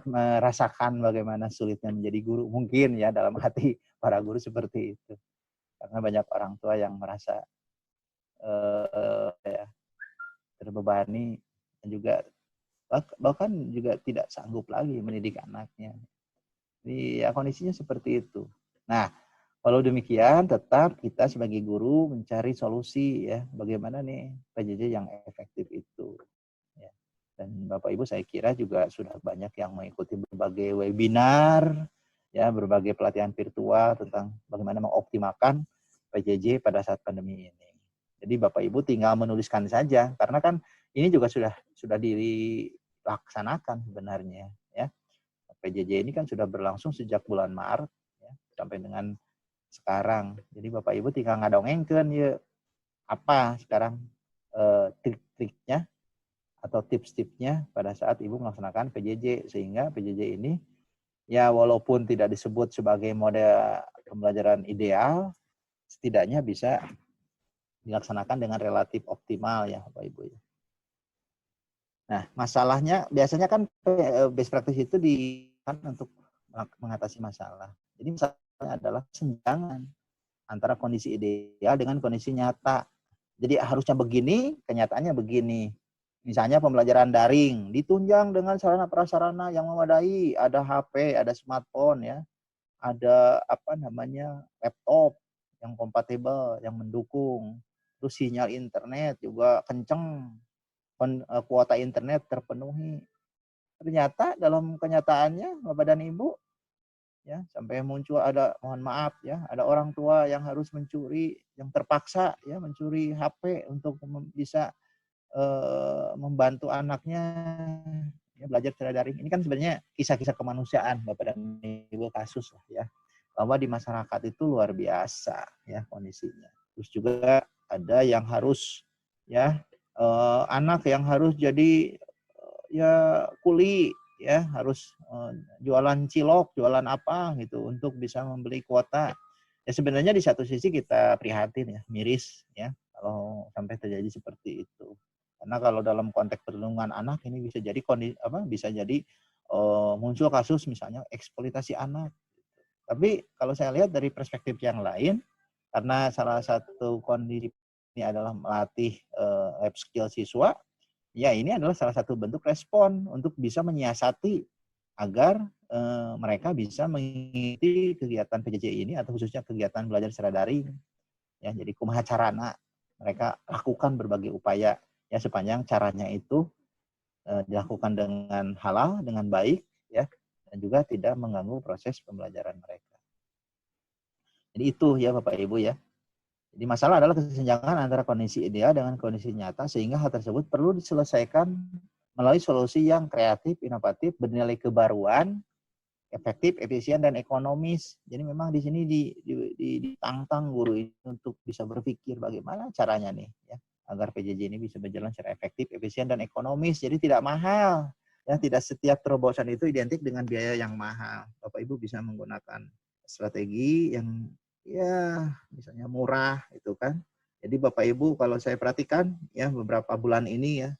merasakan bagaimana sulitnya menjadi guru. Mungkin ya dalam hati para guru seperti itu. Karena banyak orang tua yang merasa ya, terbebani dan juga bahkan juga tidak sanggup lagi mendidik anaknya. Jadi ya kondisinya seperti itu. Nah, kalau demikian tetap kita sebagai guru mencari solusi ya, bagaimana nih PJJ yang efektif itu. Ya. Dan Bapak Ibu saya kira juga sudah banyak yang mengikuti berbagai webinar, ya berbagai pelatihan virtual tentang bagaimana mengoptimalkan PJJ pada saat pandemi ini. Jadi Bapak Ibu tinggal menuliskan saja, karena kan ini juga sudah dilaksanakan sebenarnya. Ya. PJJ ini kan sudah berlangsung sejak bulan Maret ya, sampai dengan sekarang. Jadi Bapak Ibu tinggal ngadongengkeun ya apa sekarang trik-triknya atau tips-tipsnya pada saat Ibu melaksanakan PJJ, sehingga PJJ ini ya walaupun tidak disebut sebagai model pembelajaran ideal, setidaknya bisa dilaksanakan dengan relatif optimal ya Bapak Ibu. Nah, masalahnya biasanya kan best practice itu untuk mengatasi masalah. Jadi misalnya adalah kesenjangan antara kondisi ideal dengan kondisi nyata. Jadi harusnya begini, kenyataannya begini. Misalnya pembelajaran daring, ditunjang dengan sarana prasarana yang memadai, ada HP, ada smartphone ya, ada laptop yang kompatibel, yang mendukung, terus sinyal internet juga kenceng, kuota internet terpenuhi. Ternyata dalam kenyataannya Bapak dan Ibu ya sampai muncul mohon maaf ya, ada orang tua yang harus mencuri, yang terpaksa ya mencuri HP untuk bisa membantu anaknya ya, belajar secara daring. Ini kan sebenarnya kisah-kisah kemanusiaan Bapak dan Ibu, kasus lah ya, bahwa di masyarakat itu luar biasa ya kondisinya. Terus juga ada yang harus ya anak yang harus jadi ya kuli ya, harus jualan cilok, jualan apa gitu untuk bisa membeli kuota. Ya sebenarnya di satu sisi kita prihatin ya, miris ya kalau sampai terjadi seperti itu. Karena kalau dalam konteks perlindungan anak ini bisa jadi muncul kasus misalnya eksploitasi anak. Tapi kalau saya lihat dari perspektif yang lain, karena salah satu kondisi ini adalah melatih life skill siswa, ya ini adalah salah satu bentuk respon untuk bisa menyiasati agar mereka bisa mengikuti kegiatan PJJ ini atau khususnya kegiatan belajar secara daring. Ya, jadi kumaha carana mereka lakukan berbagai upaya ya sepanjang caranya itu dilakukan dengan halal, dengan baik ya, dan juga tidak mengganggu proses pembelajaran mereka. Jadi itu ya Bapak Ibu ya. Jadi masalah adalah kesenjangan antara kondisi ideal dengan kondisi nyata, sehingga hal tersebut perlu diselesaikan melalui solusi yang kreatif, inovatif, bernilai kebaruan, efektif, efisien, dan ekonomis. Jadi memang di sini ditantang guru ini untuk bisa berpikir bagaimana caranya nih ya agar PJJ ini bisa berjalan secara efektif, efisien, dan ekonomis. Jadi tidak mahal. Ya, tidak setiap terobosan itu identik dengan biaya yang mahal. Bapak Ibu bisa menggunakan strategi yang ya misalnya murah itu kan. Jadi Bapak Ibu kalau saya perhatikan ya beberapa bulan ini ya,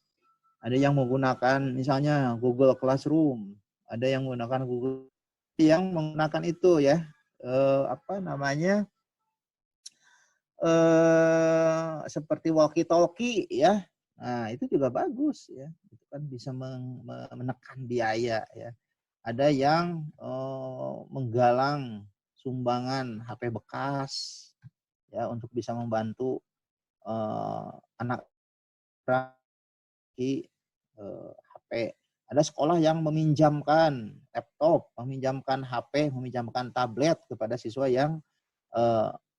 ada yang menggunakan misalnya Google Classroom, ada yang menggunakan Google yang menggunakan itu ya seperti walkie talkie ya. Nah, itu juga bagus ya. Itu kan bisa menekan biaya ya. Ada yang menggalang sumbangan HP bekas ya untuk bisa membantu anak HP. Ada sekolah yang meminjamkan laptop, meminjamkan HP, meminjamkan tablet kepada siswa yang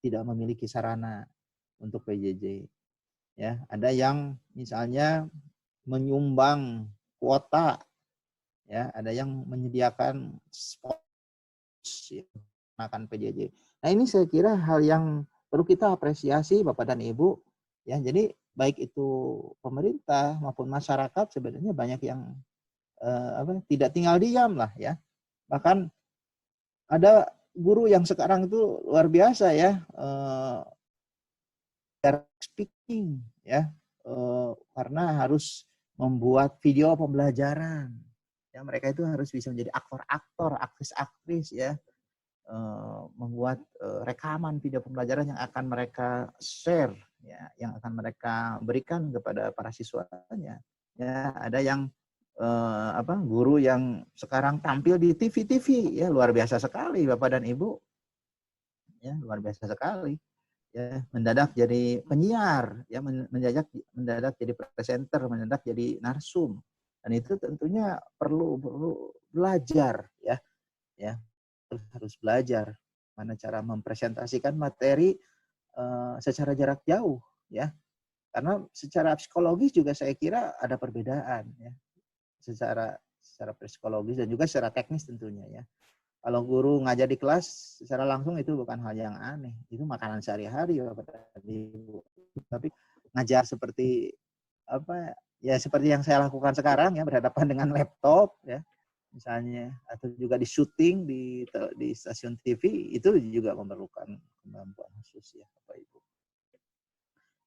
tidak memiliki sarana untuk PJJ. Ya, ada yang misalnya menyumbang kuota, ya, ada yang menyediakan spot makan PJJ. Nah ini saya kira hal yang perlu kita apresiasi Bapak dan Ibu. Ya, jadi baik itu pemerintah maupun masyarakat sebenarnya banyak yang tidak tinggal diam lah ya. Bahkan ada guru yang sekarang itu luar biasa ya, speaking ya, karena harus membuat video pembelajaran. Ya, mereka itu harus bisa menjadi aktor-aktor, aktris-aktris ya, membuat rekaman video pembelajaran yang akan mereka share ya, yang akan mereka berikan kepada para siswanya. Ya, ada yang guru yang sekarang tampil di TV ya, luar biasa sekali Bapak dan Ibu. Ya, luar biasa sekali. Ya, mendadak jadi penyiar, ya, mendadak jadi presenter, mendadak jadi narsum. Dan itu tentunya perlu belajar ya. Ya, harus belajar mana cara mempresentasikan materi secara jarak jauh ya. Karena secara psikologis juga saya kira ada perbedaan ya. Secara psikologis dan juga secara teknis tentunya ya. Kalau guru ngajar di kelas secara langsung itu bukan hal yang aneh. Itu makanan sehari-hari Bapak dan Ibu. Tapi ngajar seperti apa ya, seperti yang saya lakukan sekarang ya, berhadapan dengan laptop ya misalnya, atau juga di syuting di stasiun TV, itu juga memerlukan kemampuan khusus ya Bapak Ibu.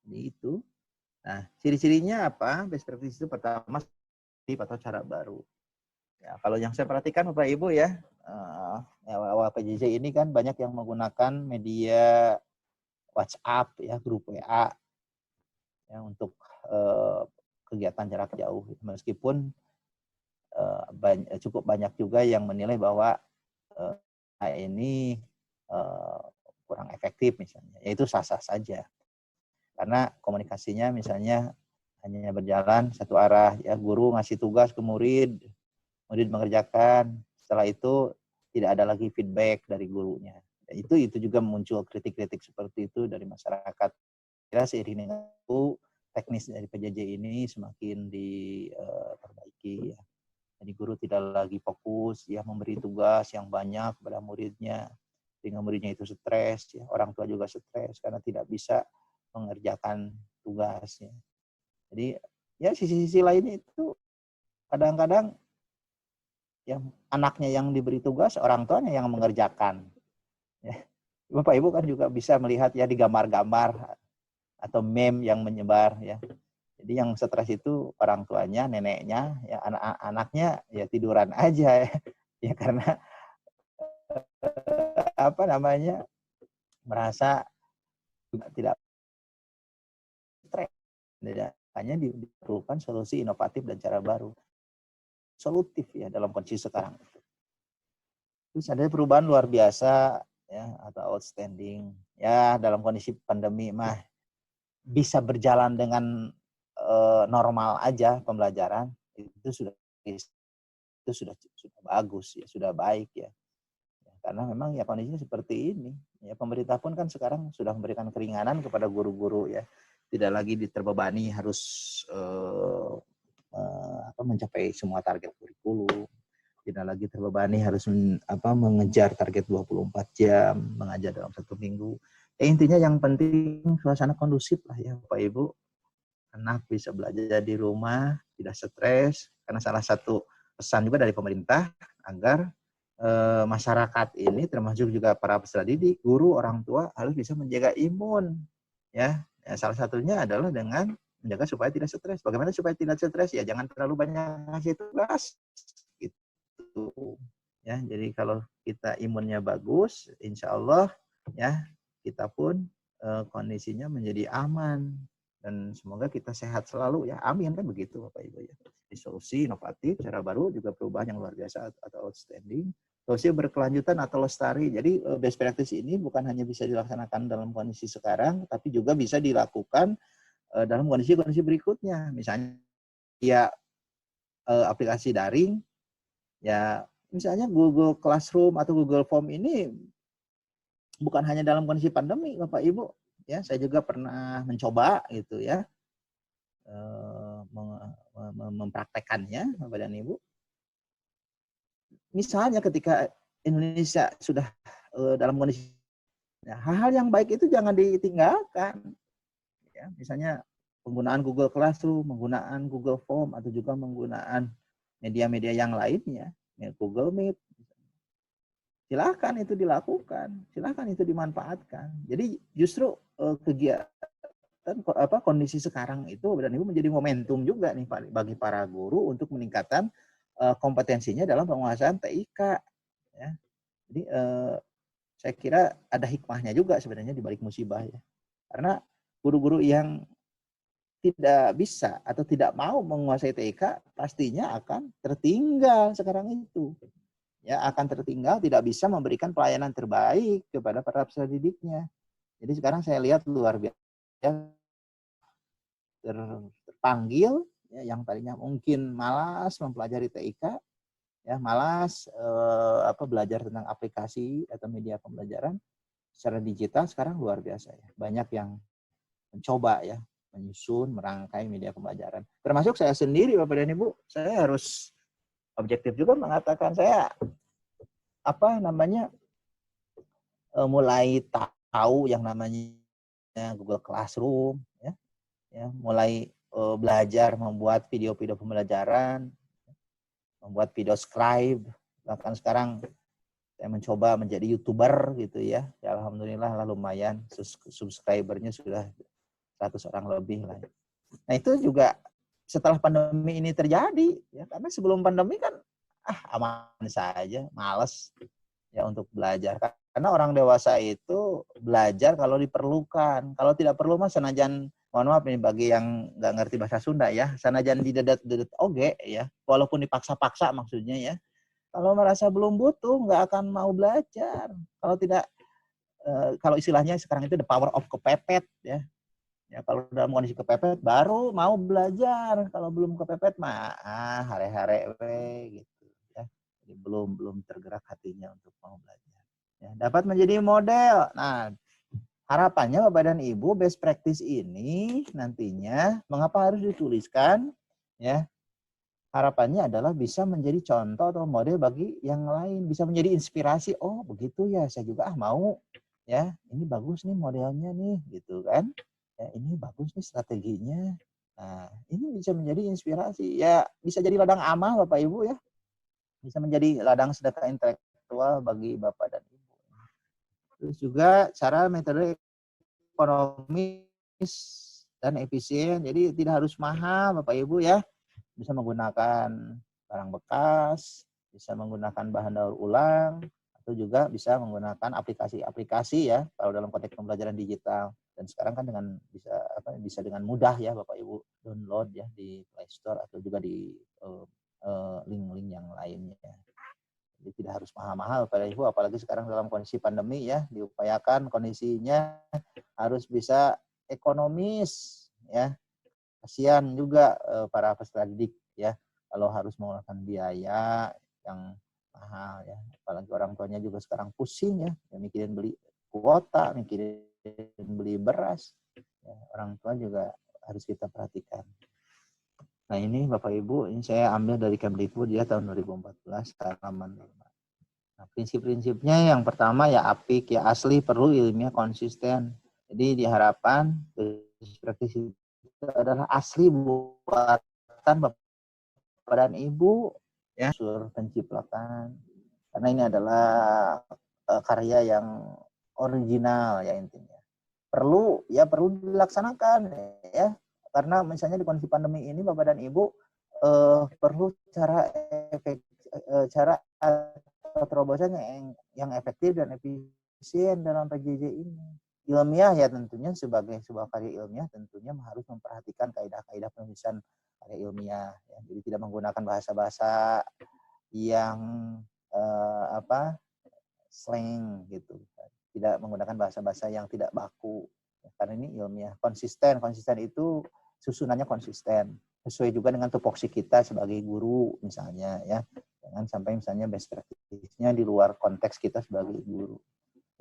Jadi itu. Nah, ciri-cirinya apa? Best practice itu pertama atau cara baru. Ya, kalau yang saya perhatikan Bapak Ibu ya, awal PJJ ini kan banyak yang menggunakan media WhatsApp ya, grup WA ya, untuk kegiatan jarak jauh. Meskipun cukup banyak juga yang menilai bahwa ini kurang efektif misalnya. Ya itu sah-sah saja. Karena komunikasinya misalnya hanya berjalan satu arah, ya, guru ngasih tugas ke murid mengerjakan, setelah itu tidak ada lagi feedback dari gurunya. Dan itu juga muncul kritik-kritik seperti itu dari masyarakat. Kira seiring dengan itu teknis dari PJJ ini semakin diperbaiki ya. Jadi guru tidak lagi fokus ya memberi tugas yang banyak kepada muridnya, sehingga muridnya itu stres ya, orang tua juga stres karena tidak bisa mengerjakan tugasnya. Jadi ya sisi-sisi lainnya itu kadang-kadang ya anaknya yang diberi tugas, orang tuanya yang mengerjakan. Ya. Bapak Ibu kan juga bisa melihat ya di gambar-gambar atau meme yang menyebar ya. Jadi yang stres itu orang tuanya, neneknya, ya anak-anaknya ya tiduran aja ya, ya karena merasa tidak stres. Hanya diperlukan solusi inovatif dan cara baru. Solutif ya dalam kondisi sekarang. Terus ada perubahan luar biasa ya atau outstanding ya dalam kondisi pandemi mah bisa berjalan dengan normal aja pembelajaran itu sudah bagus ya, sudah baik ya. Karena memang ya kondisinya seperti ini. Ya pemerintah pun kan sekarang sudah memberikan keringanan kepada guru-guru ya. Tidak lagi terbebani harus mencapai semua target kurikulum. Tidak lagi terbebani harus mengejar target 24 jam, mengajar dalam 1 minggu. Intinya yang penting suasana kondusif lah ya Bapak Ibu. Anak bisa belajar di rumah, tidak stres. Karena salah satu pesan juga dari pemerintah agar masyarakat ini termasuk juga para peserta didik, guru, orang tua harus bisa menjaga imun. Ya, salah satunya adalah dengan menjaga supaya tidak stres. Bagaimana supaya tidak stres? Ya jangan terlalu banyak ngasih tugas. Gitu. Ya, jadi kalau kita imunnya bagus, insya Allah ya kita pun kondisinya menjadi aman dan semoga kita sehat selalu ya. Amin kan begitu Bapak Ibu ya. Di solusi inovatif, cara baru juga perubahan yang luar biasa atau outstanding. Solusi berkelanjutan atau lestari. Jadi best practice ini bukan hanya bisa dilaksanakan dalam kondisi sekarang, tapi juga bisa dilakukan dalam kondisi-kondisi berikutnya. Misalnya ya aplikasi daring, ya misalnya Google Classroom atau Google Form ini bukan hanya dalam kondisi pandemi Bapak Ibu. Ya, saya juga pernah mencoba gitu ya, mempraktekannya Bapak dan Ibu. Misalnya ketika Indonesia sudah dalam kondisi, ya, hal-hal yang baik itu jangan ditinggalkan. Ya, misalnya penggunaan Google Classroom, penggunaan Google Form, atau juga penggunaan media-media yang lainnya, ya, Google Meet. Silakan itu dilakukan, silakan itu dimanfaatkan. Jadi justru kegiatan dan kondisi sekarang itu dan Ibu menjadi momentum juga nih Pak bagi para guru untuk meningkatkan kompetensinya dalam penguasaan TIK ya. Jadi saya kira ada hikmahnya juga sebenarnya di balik musibah ya. Karena guru-guru yang tidak bisa atau tidak mau menguasai TIK pastinya akan tertinggal sekarang itu. Ya, akan tertinggal, tidak bisa memberikan pelayanan terbaik kepada para peserta didiknya. Jadi sekarang saya lihat luar biasa terpanggil ya, yang tadinya mungkin malas mempelajari TIK ya, malas belajar tentang aplikasi atau media pembelajaran secara digital sekarang luar biasa ya. Banyak yang mencoba ya menyusun, merangkai media pembelajaran. Termasuk saya sendiri Bapak dan Ibu, saya harus objektif juga mengatakan saya mulai tahu yang namanya Google Classroom ya mulai belajar membuat video-video pembelajaran, membuat video scribe, bahkan sekarang saya mencoba menjadi YouTuber gitu ya. Ya alhamdulillah lah lumayan subscribernya sudah 100 orang lebih lah. Nah itu juga setelah pandemi ini terjadi ya, karena sebelum pandemi kan aman saja, malas ya untuk belajar. Karena orang dewasa itu belajar kalau diperlukan. Kalau tidak perlu mah sanajan, mohon maaf ini bagi yang nggak ngerti bahasa Sunda ya, sanajan didedet-dedet oge ya, walaupun dipaksa-paksa maksudnya ya. Kalau merasa belum butuh nggak akan mau belajar. Kalau tidak, kalau istilahnya sekarang itu the power of kepepet ya. Ya kalau dalam kondisi kepepet baru mau belajar. Kalau belum kepepet mah hare-hare gitu ya. Jadi belum tergerak hatinya untuk mau belajar. Ya, dapat menjadi model. Nah, harapannya Bapak dan Ibu best practice ini nantinya mengapa harus dituliskan ya? Harapannya adalah bisa menjadi contoh atau model bagi yang lain, bisa menjadi inspirasi. Oh, begitu ya, saya juga mau ya. Ini bagus nih modelnya nih gitu kan. Ya, ini bagus nih strateginya. Nah, ini bisa menjadi inspirasi. Ya, bisa jadi ladang amal Bapak Ibu ya. Bisa menjadi ladang sedekah intelektual bagi Bapak dan Ibu. Terus juga cara metode ekonomis dan efisien. Jadi tidak harus mahal Bapak Ibu ya. Bisa menggunakan barang bekas, bisa menggunakan bahan daur ulang, atau juga bisa menggunakan aplikasi-aplikasi ya kalau dalam konteks pembelajaran digital. Dan sekarang kan dengan bisa dengan mudah ya Bapak Ibu download ya di Play Store atau juga di link-link yang lainnya. Jadi tidak harus mahal-mahal Bapak Ibu, apalagi sekarang dalam kondisi pandemi ya, diupayakan kondisinya harus bisa ekonomis ya. Kasihan juga para peserta didik ya kalau harus mengeluarkan biaya yang mahal ya, apalagi orang tuanya juga sekarang pusing ya mikirin beli kuota, mikirin beli beras ya, orang tua juga harus kita perhatikan. Nah ini Bapak Ibu, ini saya ambil dari Kemdikbud ya tahun 2014 halaman 5. Nah prinsip-prinsipnya yang pertama ya apik ya asli, perlu ilmiah, konsisten. Jadi diharapkan praktis itu adalah asli buatan Bapak dan Ibu ya, unsur penciplakan. Karena ini adalah karya yang original ya intinya. Perlu dilaksanakan ya. Karena misalnya di kondisi pandemi ini Bapak dan Ibu perlu cara terobosan yang efektif dan efisien dalam PJJ ini. Ilmiah ya tentunya sebagai sebuah karya ilmiah tentunya harus memperhatikan kaidah-kaidah penulisan karya ilmiah ya. Jadi tidak menggunakan bahasa-bahasa yang slang gitu. Tidak menggunakan bahasa-bahasa yang tidak baku. Ya, karena ini ilmiah. Konsisten itu susunannya konsisten. Sesuai juga dengan tupoksi kita sebagai guru misalnya ya. Jangan sampai misalnya best practice-nya di luar konteks kita sebagai guru.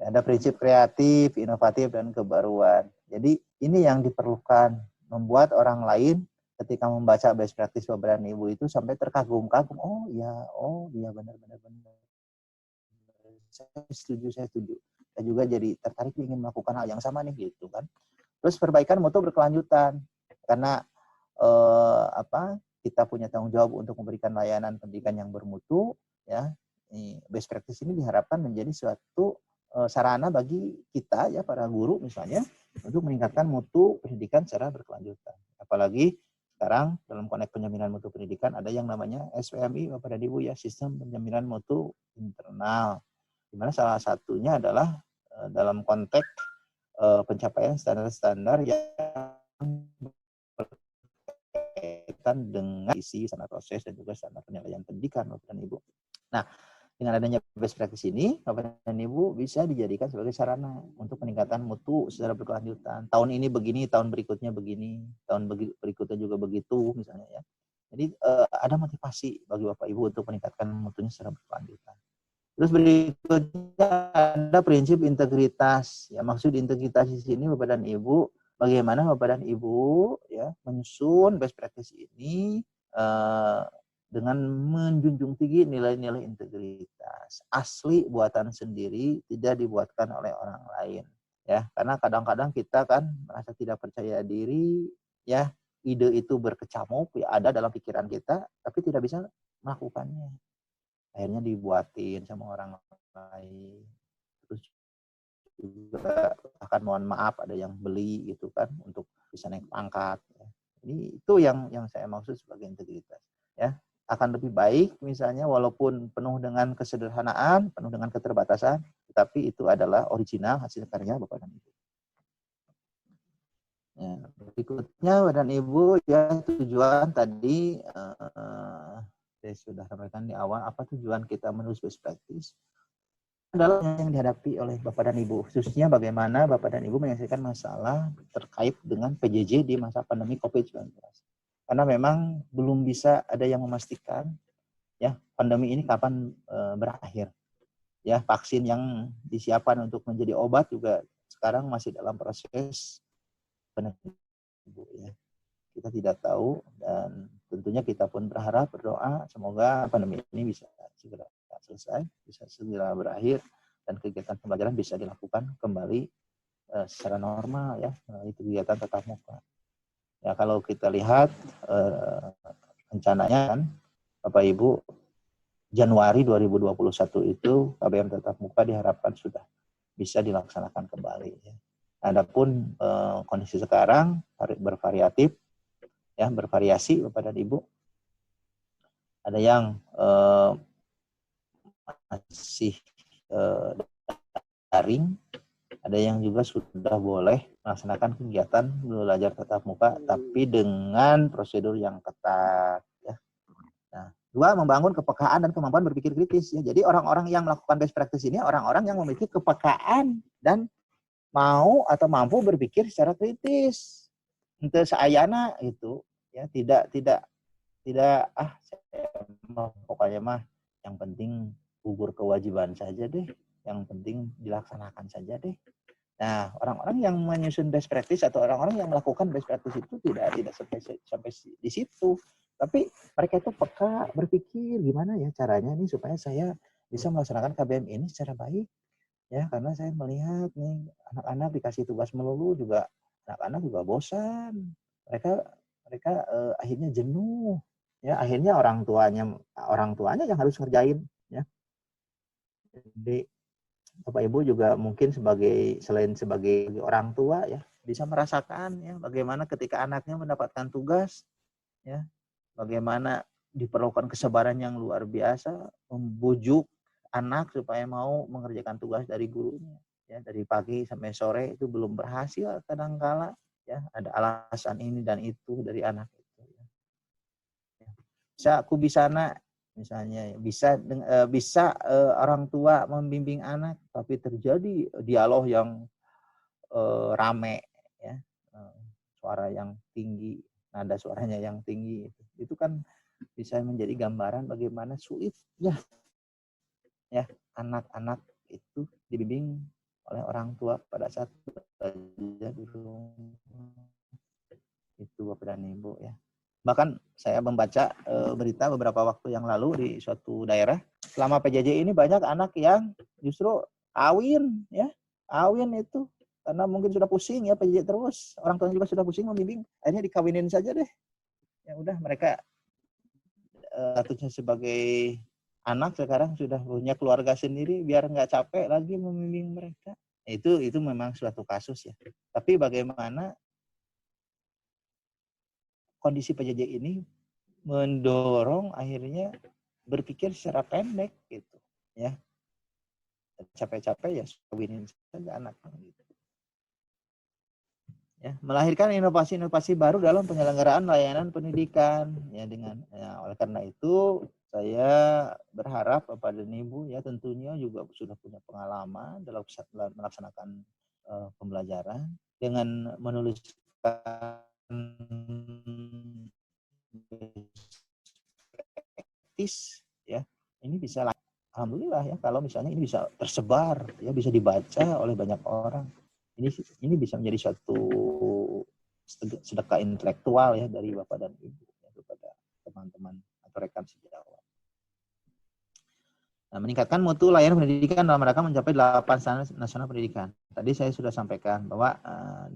Ada prinsip kreatif, inovatif, dan kebaruan. Jadi ini yang diperlukan, membuat orang lain ketika membaca best practice Bapak dan Ibu itu sampai terkagum-kagum. Oh iya benar. Saya setuju. Saya juga jadi tertarik ingin melakukan hal yang sama nih gitu kan. Terus perbaikan mutu berkelanjutan. Karena kita punya tanggung jawab untuk memberikan layanan pendidikan yang bermutu ya. Best practice ini diharapkan menjadi suatu sarana bagi kita ya para guru misalnya untuk meningkatkan mutu pendidikan secara berkelanjutan. Apalagi sekarang dalam konteks penjaminan mutu pendidikan ada yang namanya SPMI Bapak dan Ibu ya, sistem penjaminan mutu internal. Di mana salah satunya adalah dalam konteks pencapaian standar-standar yang berkaitan dengan isi standar proses dan juga standar penilaian pendidikan Bapak dan Ibu. Nah, dengan adanya best practice ini, Bapak dan Ibu bisa dijadikan sebagai sarana untuk peningkatan mutu secara berkelanjutan. Tahun ini begini, tahun berikutnya begini, tahun berikutnya juga begitu misalnya ya. Jadi ada motivasi bagi Bapak Ibu untuk meningkatkan mutunya secara berkelanjutan. Terus berikutnya ada prinsip integritas. Ya, maksud integritas di sini Bapak dan Ibu, bagaimana Bapak dan Ibu ya menyusun best practice ini dengan menjunjung tinggi nilai-nilai integritas. Asli buatan sendiri, tidak dibuatkan oleh orang lain. Ya, karena kadang-kadang kita kan merasa tidak percaya diri, ya, ide itu berkecamuk, ya ada dalam pikiran kita, tapi tidak bisa melakukannya. Akhirnya dibuatin sama orang lain. Terus juga akan mohon maaf ada yang beli gitu kan untuk bisa naik pangkat. Ya. Ini itu yang saya maksud sebagai integritas. Ya, akan lebih baik misalnya walaupun penuh dengan kesederhanaan, penuh dengan keterbatasan, tetapi itu adalah original hasil karya Bapak dan Ibu. Ya, berikutnya Bapak dan Ibu ya tujuan tadi saya sudah sampaikan di awal, apa tujuan kita menulis best practice adalah yang dihadapi oleh Bapak dan Ibu, khususnya bagaimana Bapak dan Ibu menyelesaikan masalah terkait dengan PJJ di masa pandemi COVID-19. Karena memang belum bisa ada yang memastikan ya pandemi ini kapan berakhir. Ya, vaksin yang disiapkan untuk menjadi obat juga sekarang masih dalam proses penelitian. Ya. Kita tidak tahu dan tentunya kita pun berharap berdoa semoga pandemi ini bisa segera selesai, bisa segera berakhir dan kegiatan pembelajaran bisa dilakukan kembali secara normal ya, itu kegiatan tatap muka. Ya, kalau kita lihat rencananya kan Bapak Ibu Januari 2021 itu KBM tatap muka diharapkan sudah bisa dilaksanakan kembali. Ya. Adapun kondisi sekarang bervariatif, ya bervariasi Bapak dan Ibu. Ada yang masih daring, ada yang juga sudah boleh melaksanakan kegiatan belajar tatap muka, tapi dengan prosedur yang ketat. Ya. Nah, dua, membangun kepekaan dan kemampuan berpikir kritis. Ya. Jadi orang-orang yang melakukan best practice ini orang-orang yang memiliki kepekaan dan mau atau mampu berpikir secara kritis. Untuk seayana itu, ya tidak pokoknya mah yang penting gugur kewajiban saja deh, yang penting dilaksanakan saja deh. Nah, orang-orang yang menyusun best practice atau orang-orang yang melakukan best practice itu tidak sampai di situ. Tapi mereka itu peka berpikir gimana ya caranya nih supaya saya bisa melaksanakan KBM ini secara baik. Ya, karena saya melihat nih anak-anak dikasih tugas melulu juga anak-anak juga bosan. Mereka akhirnya jenuh. Ya, akhirnya orang tuanya yang harus ngerjain ya. Jadi Bapak Ibu juga mungkin selain sebagai orang tua ya bisa merasakan ya bagaimana ketika anaknya mendapatkan tugas ya, bagaimana diperlukan kesabaran yang luar biasa membujuk anak supaya mau mengerjakan tugas dari gurunya ya, dari pagi sampai sore itu belum berhasil kadangkala ya, ada alasan ini dan itu dari anak itu ya. Bisa aku bisana misalnya bisa orang tua membimbing anak tapi terjadi dialog yang rame ya, suara yang tinggi, nada suaranya yang tinggi itu kan bisa menjadi gambaran bagaimana sulitnya ya anak-anak itu dibimbing oleh orang tua pada saat belajar di rumah. Itu Bapak dan Ibu ya. Bahkan saya membaca berita beberapa waktu yang lalu di suatu daerah, selama PJJ ini banyak anak yang justru kawin ya. Kawin itu karena mungkin sudah pusing ya PJJ terus, orang tua juga sudah pusing membimbing, akhirnya dikawinin saja deh. Ya udah mereka statusnya sebagai anak sekarang sudah punya keluarga sendiri, biar nggak capek lagi membimbing mereka. Itu memang suatu kasus ya. Tapi bagaimana kondisi PJJ ini mendorong akhirnya berpikir secara pendek gitu ya, capek-capek ya kawinin saja anak gitu. Ya, melahirkan inovasi-inovasi baru dalam penyelenggaraan layanan pendidikan ya, oleh karena itu saya berharap Bapak dan Ibu ya tentunya juga sudah punya pengalaman dalam melaksanakan pembelajaran dengan menuliskan ya, ini bisa alhamdulillah ya kalau misalnya ini bisa tersebar ya, bisa dibaca oleh banyak orang. Ini bisa menjadi suatu sedekah intelektual ya dari Bapak dan Ibu ya, kepada teman-teman atau rekan sejawat. Nah, meningkatkan mutu layanan pendidikan dalam rangka mencapai 8 standar nasional pendidikan. Tadi saya sudah sampaikan bahwa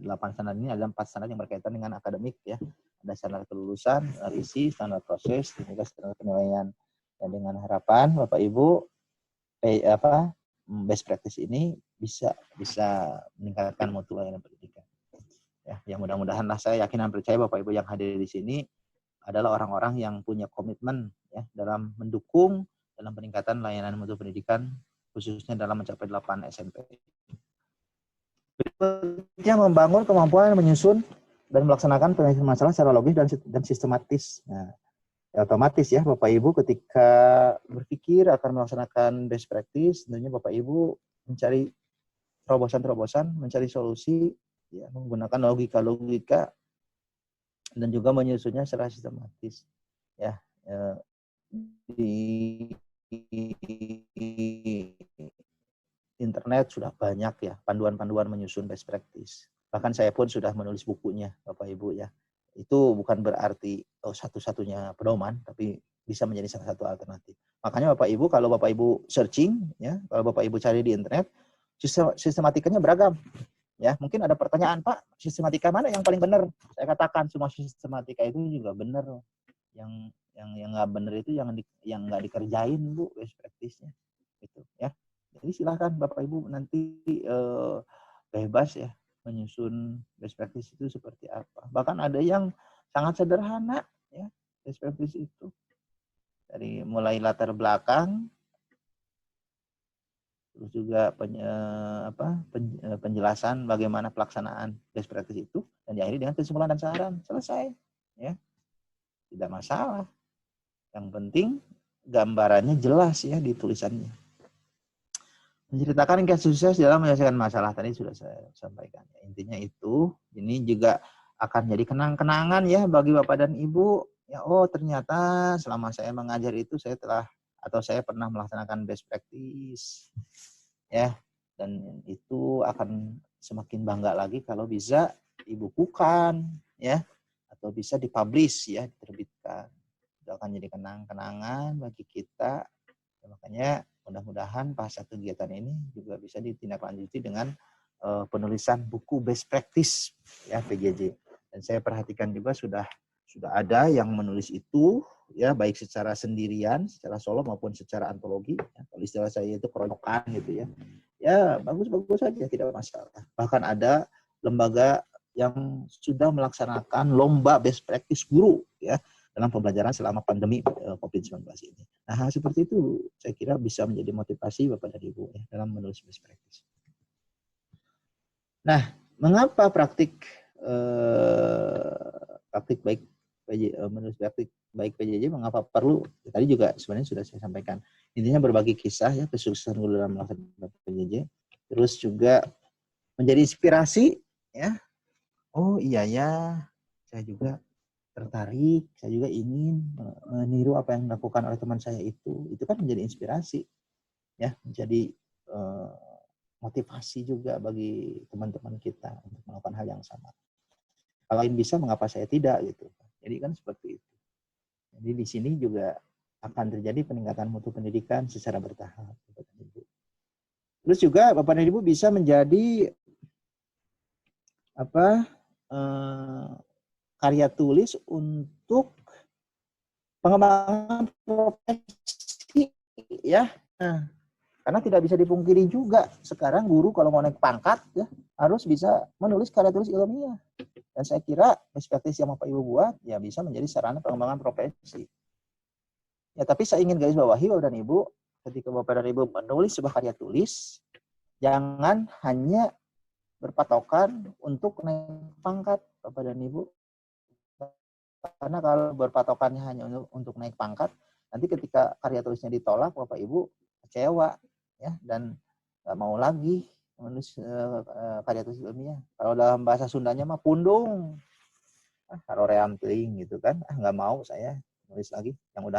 8 standar ini ada 4 standar yang berkaitan dengan akademik ya. Ada standar kelulusan, standar isi, standar proses, dan juga standar penilaian. Dan dengan harapan Bapak Ibu best practice ini bisa meningkatkan mutu layanan pendidikan. Ya, yang mudah-mudahanlah saya yakin dan percaya Bapak Ibu yang hadir di sini adalah orang-orang yang punya komitmen ya dalam mendukung dalam peningkatan layanan mutu pendidikan khususnya dalam mencapai 8 SMP. Berikutnya membangun kemampuan menyusun dan melaksanakan penyelesaian masalah secara logis dan sistematis. Nah, ya otomatis ya Bapak Ibu ketika berpikir akan melaksanakan best practice, tentunya Bapak Ibu mencari terobosan-terobosan, mencari solusi ya, menggunakan logika-logika dan juga menyusunnya secara sistematis. Ya, di internet sudah banyak ya panduan-panduan menyusun best practice. Bahkan saya pun sudah menulis bukunya, Bapak Ibu ya. Itu bukan berarti satu-satunya pedoman, tapi bisa menjadi salah satu alternatif. Makanya Bapak Ibu, kalau Bapak Ibu searching, ya, kalau Bapak Ibu cari di internet, sistematikanya beragam. Ya, mungkin ada pertanyaan, Pak, sistematika mana yang paling benar? Saya katakan semua sistematika itu juga benar. Yang nggak benar itu yang nggak dikerjain, Bu, best practice-nya. Gitu, ya. Jadi silahkan Bapak Ibu nanti bebas ya menyusun best practice itu seperti apa. Bahkan ada yang sangat sederhana ya best practice itu. Dari mulai latar belakang, terus juga penjelasan bagaimana pelaksanaan best practice itu, dan diakhiri dengan kesimpulan dan saran. Selesai. Ya. Tidak masalah. Yang penting gambarannya jelas ya di tulisannya. Menceritakan kisah sukses dalam menyelesaikan masalah tadi sudah saya sampaikan. Intinya itu, ini juga akan jadi kenang-kenangan ya bagi Bapak dan Ibu. Ya, oh ternyata selama saya mengajar itu saya pernah melaksanakan best practice. Ya, dan itu akan semakin bangga lagi kalau bisa dibukukan ya, atau bisa dipublish ya, diterbitkan. Itu akan jadi kenang-kenangan bagi kita. Ya, makanya mudah-mudahan pasca kegiatan ini juga bisa ditindaklanjuti dengan penulisan buku best practice ya PJJ. Dan saya perhatikan juga sudah ada yang menulis itu ya, baik secara sendirian, secara solo maupun secara antologi. Ya. Kalau istilah saya itu keroyokan gitu ya. Ya bagus-bagus saja, tidak masalah. Bahkan ada lembaga yang sudah melaksanakan lomba best practice guru ya dalam pembelajaran selama pandemi COVID-19 ini. Nah, hal seperti itu saya kira bisa menjadi motivasi Bapak dan Ibu ya, dalam menulis best practice. Nah, mengapa praktik baik menulis praktik baik PJJ mengapa perlu? Tadi juga sebenarnya sudah saya sampaikan. Intinya berbagi kisah ya kesuksesan guru dalam melaksanakan PJJ. Terus juga menjadi inspirasi ya. Oh iya ya, saya juga tertarik, saya juga ingin meniru apa yang dilakukan oleh teman saya itu kan menjadi inspirasi ya, menjadi motivasi juga bagi teman-teman kita untuk melakukan hal yang sama. Kalau lain bisa, mengapa saya tidak gitu. Jadi kan seperti itu. Jadi di sini juga akan terjadi peningkatan mutu pendidikan secara bertahap. Terus juga Bapak dan Ibu bisa menjadi karya tulis untuk pengembangan profesi ya. Nah, karena tidak bisa dipungkiri juga sekarang guru kalau mau naik pangkat ya harus bisa menulis karya tulis ilmiah. Dan saya kira ekspertis yang Bapak Ibu buat ya bisa menjadi sarana pengembangan profesi. Ya, tapi saya ingin garis bawahi Bapak dan Ibu, ketika Bapak dan Ibu menulis sebuah karya tulis, jangan hanya berpatokan untuk naik pangkat Bapak dan Ibu. Karena kalau berpatokannya hanya untuk naik pangkat, nanti ketika karya tulisnya ditolak, Bapak Ibu kecewa ya dan nggak mau lagi menulis karya tulis ilmiah. Kalau dalam bahasa Sundanya mah pundung, haroream teuing gitu kan, nggak mau saya nulis lagi yang udah